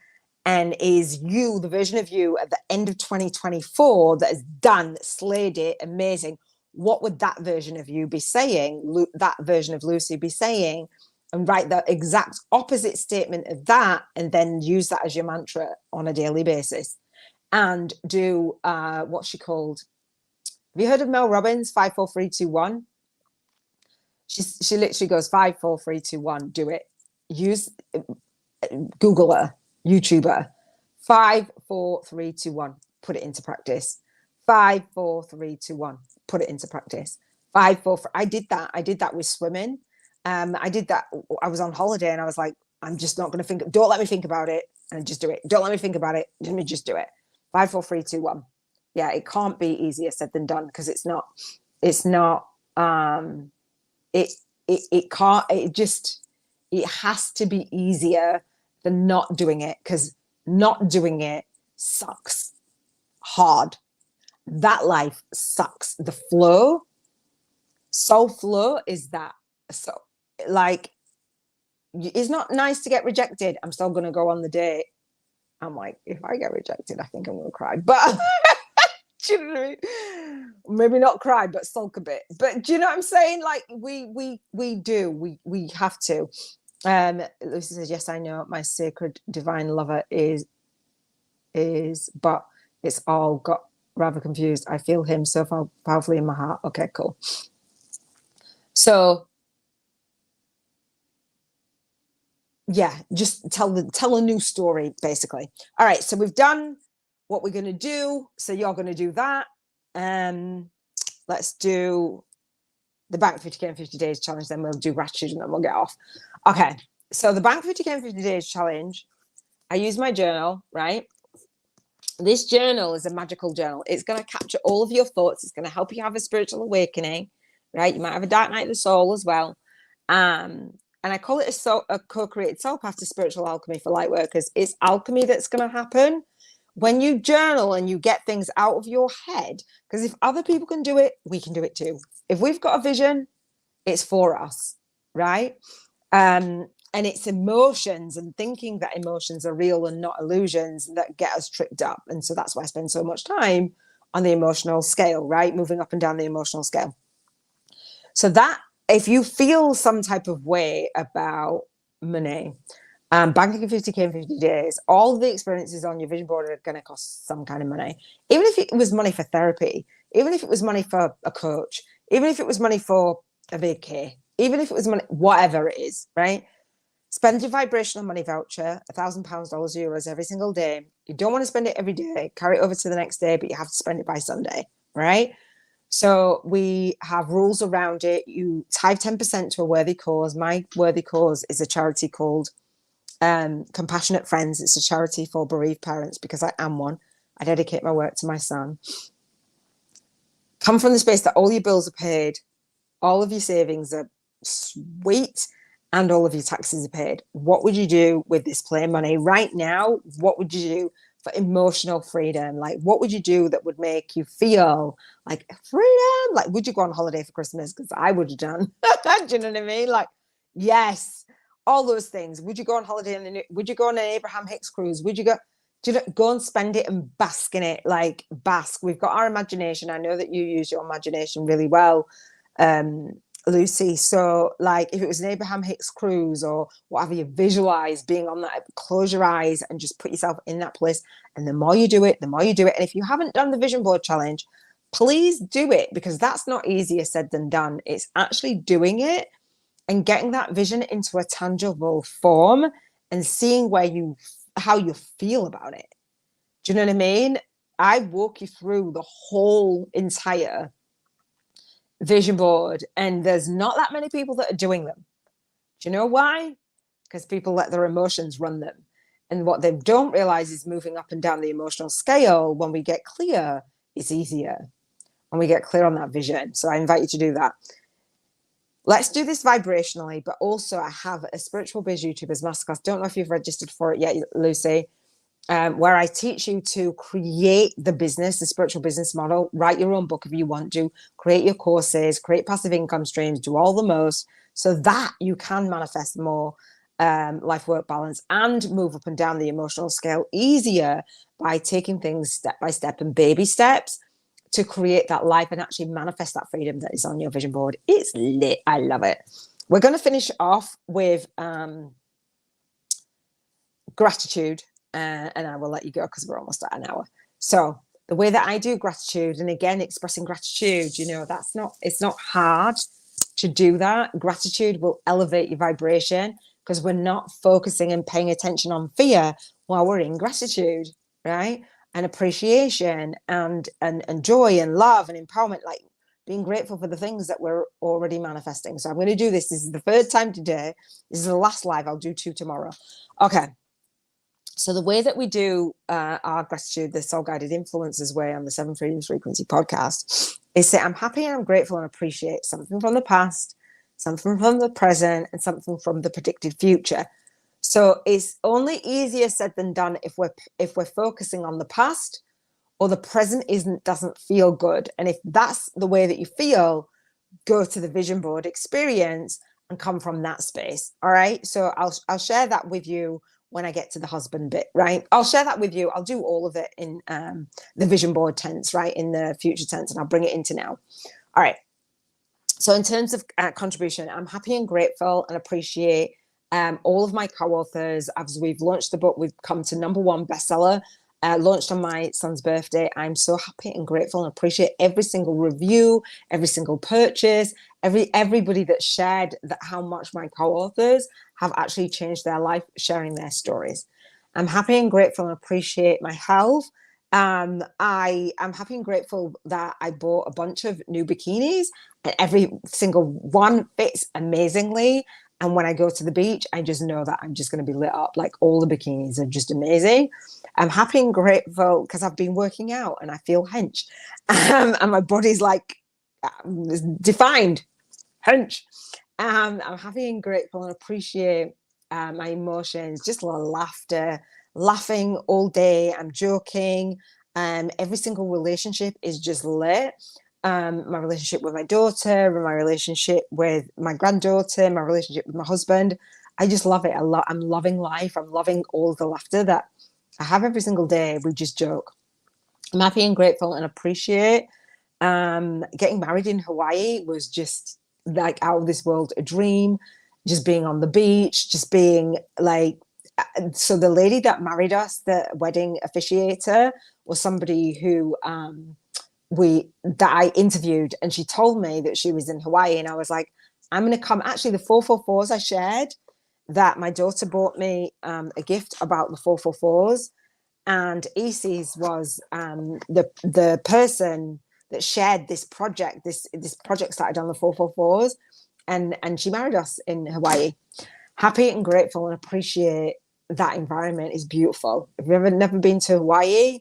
and is you, the version of you at the end of 2024 that has done, slayed it, amazing. What would that version of you be saying? That version of Lucy be saying, and write the exact opposite statement of that, and then use that as your mantra on a daily basis. And do what's she called? Have you heard of Mel Robbins? 5, 4, 3, 2, 1. She literally goes 5, 4, 3, 2, 1. Do it. Google her, YouTube her. 5, 4, 3, 2, 1. Put it into practice. 5, 4, 3, 2, 1. Put it into practice. 5, 4. I did that with swimming. I did that. I was on holiday and I was like, I'm just not going to think. Don't let me think about it, and just do it. Don't let me think about it. Let me just do it. 5, 4, 3, 2, 1. Yeah, it can't be easier said than done because it's not. It's not. It can't. It has to be easier than not doing it, because not doing it sucks hard. That life sucks. The flow, soul flow is that. So, like, it's not nice to get rejected. I'm still going to go on the date. I'm like, if I get rejected, I think I'm going to cry. But do you know what I mean? Maybe not cry, but sulk a bit. But do you know what I'm saying? Like, we have to. Lucy says, yes, I know my sacred divine lover is, but it's all got rather confused. I feel him so powerfully in my heart. Okay, cool. So yeah, just tell a new story, basically. All right, so we've done what we're going to do. So you're going to do that. Let's do the Bank 50K in 50 Days challenge. Then we'll do gratitude and then we'll get off. Okay, so the Bank 50K in 50 Days challenge, I use my journal, right? This journal is a magical journal. It's going to capture all of your thoughts. It's going to help you have a spiritual awakening, right? You might have a dark night of the soul as well. And I call it a co-created soul path to spiritual alchemy for light workers. It's alchemy that's going to happen when you journal and you get things out of your head. Because if other people can do it, we can do it too. If we've got a vision, it's for us, right? And it's emotions and thinking that emotions are real and not illusions that get us tripped up. And so that's why I spend so much time on the emotional scale, right? Moving up and down the emotional scale. So that if you feel some type of way about money, banking 50K in 50 days, all the experiences on your vision board are going to cost some kind of money. Even if it was money for therapy, even if it was money for a coach, even if it was money for a vacay, even if it was money, whatever it is, right? Spend your vibrational money voucher, £1,000, dollars, euros every single day. You don't want to spend it every day, carry it over to the next day, but you have to spend it by Sunday, right? So we have rules around it. You tithe 10% to a worthy cause. My worthy cause is a charity called Compassionate Friends. It's a charity for bereaved parents because I am one. I dedicate my work to my son. Come from the space that all your bills are paid, all of your savings are sweet, and all of your taxes are paid. What would you do with this play money right now? What would you do for emotional freedom? Like, what would you do that would make you feel like freedom? Like, would you go on holiday for Christmas? Because I would have done. Do you know what I mean? Like, yes, all those things. Would you go on holiday? And would you go on an Abraham Hicks cruise? Would you go? Do you know, go and spend it and bask in it? Like, bask. We've got our imagination. I know that you use your imagination really well, Lucy. So like if it was an Abraham Hicks cruise or whatever, you visualize being on that, close your eyes and just put yourself in that place. And the more you do it, the more you do it. And if you haven't done the vision board challenge, please do it, because that's not easier said than done. It's actually doing it and getting that vision into a tangible form and seeing how you feel about it. Do you know what I mean? I walk you through the whole entire vision board, and there's not that many people that are doing them. Do you know why? Because people let their emotions run them. And what they don't realize is moving up and down the emotional scale, when we get clear, is easier. When we get clear on that vision. So I invite you to do that. Let's do this vibrationally, but also I have a Spiritual Biz YouTubers Masterclass. Don't know if you've registered for it yet, Lucy. Where I teach you to create the business, the spiritual business model, write your own book if you want to, create your courses, create passive income streams, do all the most, so that you can manifest more life-work balance and move up and down the emotional scale easier by taking things step by step and baby steps to create that life and actually manifest that freedom that is on your vision board. It's lit. I love it. We're going to finish off with gratitude. And I will let you go because we're almost at an hour. So the way that I do gratitude, and again, expressing gratitude, it's not hard to do that. Gratitude will elevate your vibration because we're not focusing and paying attention on fear while we're in gratitude, right? And appreciation and joy and love and empowerment, like being grateful for the things that we're already manifesting. So I'm going to do this. This is the third time today. This is the last live. I'll do 2 tomorrow. Okay. So the way that we do our gratitude, the Soul Guided Influencers way on the 7 Freedom Frequency podcast, is say I'm happy and I'm grateful and appreciate something from the past, something from the present, and something from the predicted future. So it's only easier said than done if we're focusing on the past or the present doesn't feel good. And if that's the way that you feel, go to the vision board experience and come from that space. All right. So I'll share that with you when I get to the husband bit, right? I'll share that with you. I'll do all of it in the vision board tense, right? In the future tense, and I'll bring it into now. All right. So in terms of contribution, I'm happy and grateful and appreciate all of my co-authors. As we've launched the book, we've come to #1 bestseller launched on my son's birthday. I'm so happy and grateful and appreciate every single review, every single purchase, everybody that shared that how much my co-authors have actually changed their life sharing their stories. I'm happy and grateful and appreciate my health. I am happy and grateful that I bought a bunch of new bikinis and every single one fits amazingly. And when I go to the beach, I just know that I'm just going to be lit up. Like all the bikinis are just amazing. I'm happy and grateful because I've been working out and I feel hench. And my body's like defined hench. I'm happy and grateful and appreciate my emotions, just a lot of laughter, laughing all day. I'm joking. Every single relationship is just lit. My relationship with my daughter, my relationship with my granddaughter, my relationship with my husband. I just love it. I'm loving life. I'm loving all the laughter that I have every single day. We just joke. I'm happy and grateful and appreciate. Getting married in Hawaii was just like out of this world, a dream. Just being on the beach, just being like, so the lady that married us, the wedding officiator, was somebody who that I interviewed, and she told me that she was in Hawaii, and I was like, I'm going to come. Actually, the 444s I shared, that my daughter bought me a gift about the 444s, and Isis was the person that shared this project. This project started on the 444s, and she married us in Hawaii. Happy and grateful and appreciate that environment is beautiful. If you've never been to Hawaii,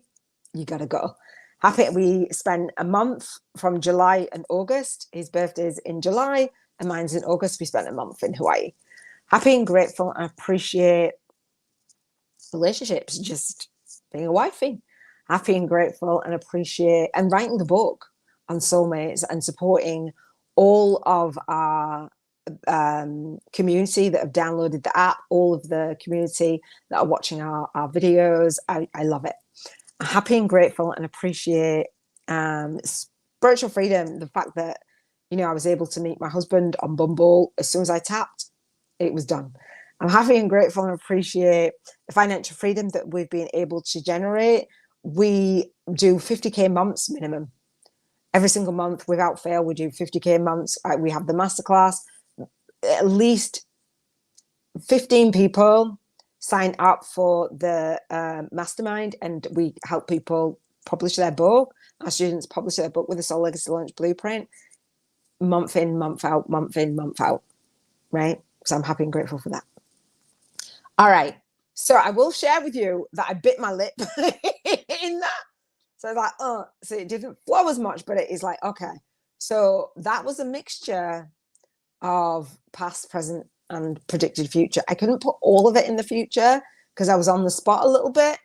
you got to go. Happy. We spent a month from July and August. His birthday's in July and mine's in August. We spent a month in Hawaii. Happy and grateful and appreciate relationships, just being a wifey. Happy and grateful and appreciate and writing the book on soulmates and supporting all of our community that have downloaded the app, all of the community that are watching our videos. I love it. Happy and grateful and appreciate spiritual freedom. The fact that, I was able to meet my husband on Bumble. As soon as I tapped, it was done. I'm happy and grateful and appreciate the financial freedom that we've been able to generate. We do 50K months minimum. Every single month, without fail, we do 50K months. We have the Masterclass. At least 15 people sign up for the mastermind, and we help people publish their book. Our students publish their book with the Soul Legacy Launch Blueprint, month in, month out, month in, month out, right? So I'm happy and grateful for that. All right. So I will share with you that I bit my lip in that. So like, so it didn't flow as much, but it is like, okay. So that was a mixture of past, present, and predicted future. I couldn't put all of it in the future because I was on the spot a little bit.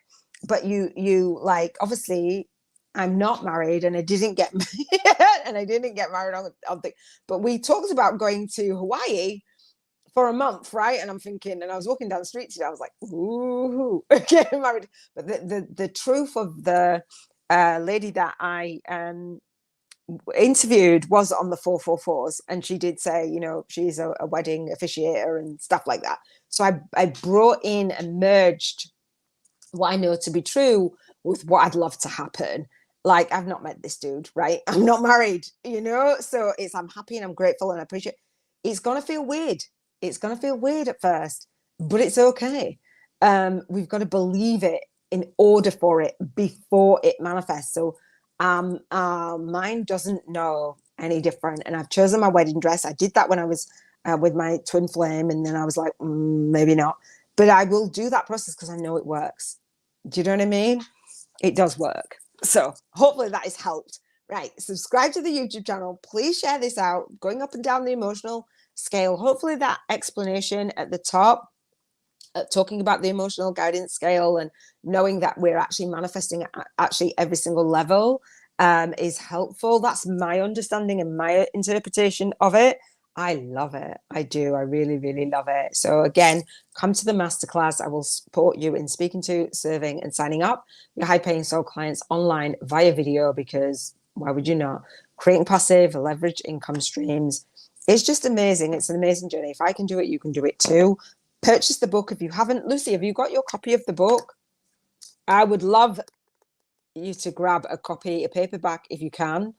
But you like, obviously, I'm not married, and I didn't get married on the. But we talked about going to Hawaii for a month, right? And I'm thinking, and I was walking down the street today, I was like, ooh, getting married. But the truth of the lady that I interviewed was on the 444s, and she did say, she's a wedding officiator and stuff like that. So I brought in and merged what I know to be true with what I'd love to happen. Like, I've not met this dude, right? I'm not married, so I'm happy and I'm grateful and I appreciate. It's gonna feel weird. It's gonna feel weird at first, but it's okay. We've got to believe it in order for it before it manifests. So our mind doesn't know any different. And I've chosen my wedding dress. I did that when I was with my twin flame, and then I was like, maybe not. But I will do that process because I know it works. Do you know what I mean? It does work. So hopefully that has helped. Right. Subscribe to the YouTube channel. Please share this out. Going up and down the emotional scale. Hopefully that explanation at the top, talking about the emotional guidance scale and knowing that we're actually manifesting actually every single level is helpful. That's my understanding and my interpretation of it. I love it. I do. I really, really love it. So again, come to the masterclass. I will support you in speaking to, serving, and signing up your high-paying soul clients online via video, because why would you not? Creating passive, leverage income streams. It's just amazing. It's an amazing journey. If I can do it, you can do it too. Purchase the book if you haven't. Lucy, have you got your copy of the book? I would love you to grab a copy, a paperback, if you can,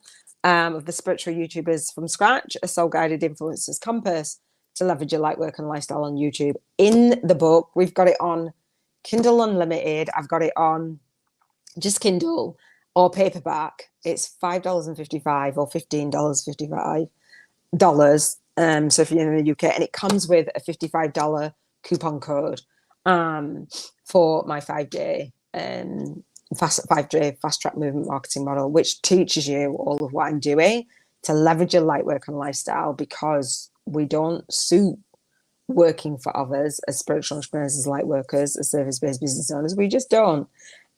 of the Spiritual YouTubers from Scratch, a Soul Guided Influencers Compass to leverage your light work and lifestyle on YouTube. In the book, we've got it on Kindle Unlimited. I've got it on just Kindle or paperback. It's $5.55 or $15.55. So if you're in the UK, and it comes with a $55 coupon code for my 5-day fast track movement marketing model, which teaches you all of what I'm doing to leverage your light work and lifestyle, because we don't suit working for others as spiritual entrepreneurs, as light workers, as service-based business owners. We just don't.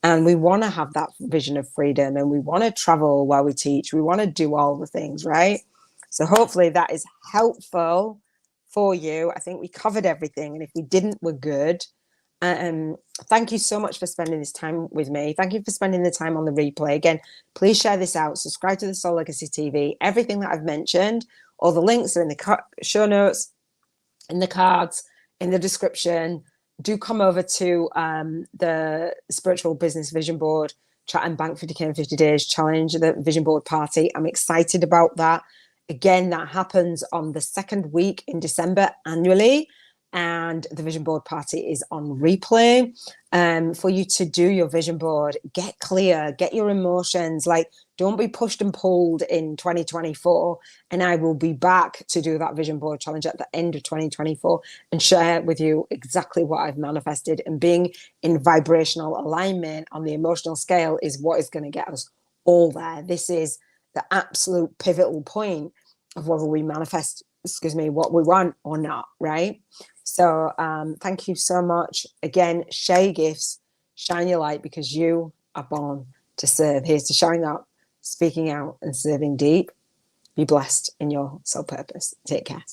And we want to have that vision of freedom, and we want to travel while we teach. We want to do all the things, right? So hopefully that is helpful for you. I think we covered everything. And if we didn't, we're good. Thank you so much for spending this time with me. Thank you for spending the time on the replay. Again, please share this out. Subscribe to the Soul Legacy TV. Everything that I've mentioned, all the links are in the show notes, in the cards, in the description. Do come over to the Spiritual Business Vision Board Chat and Bank 50K in 50 Days Challenge, the Vision Board Party. I'm excited about that. Again, that happens on the second week in December annually. And the Vision Board Party is on replay. For you to do your vision board, get clear, get your emotions. Like, don't be pushed and pulled in 2024. And I will be back to do that vision board challenge at the end of 2024 and share with you exactly what I've manifested. And being in vibrational alignment on the emotional scale is what is going to get us all there. This is the absolute pivotal point of whether we manifest, what we want or not, right? So thank you so much. Again, share your gifts, shine your light, because you are born to serve. Here's to showing up, speaking out, and serving deep. Be blessed in your soul purpose. Take care.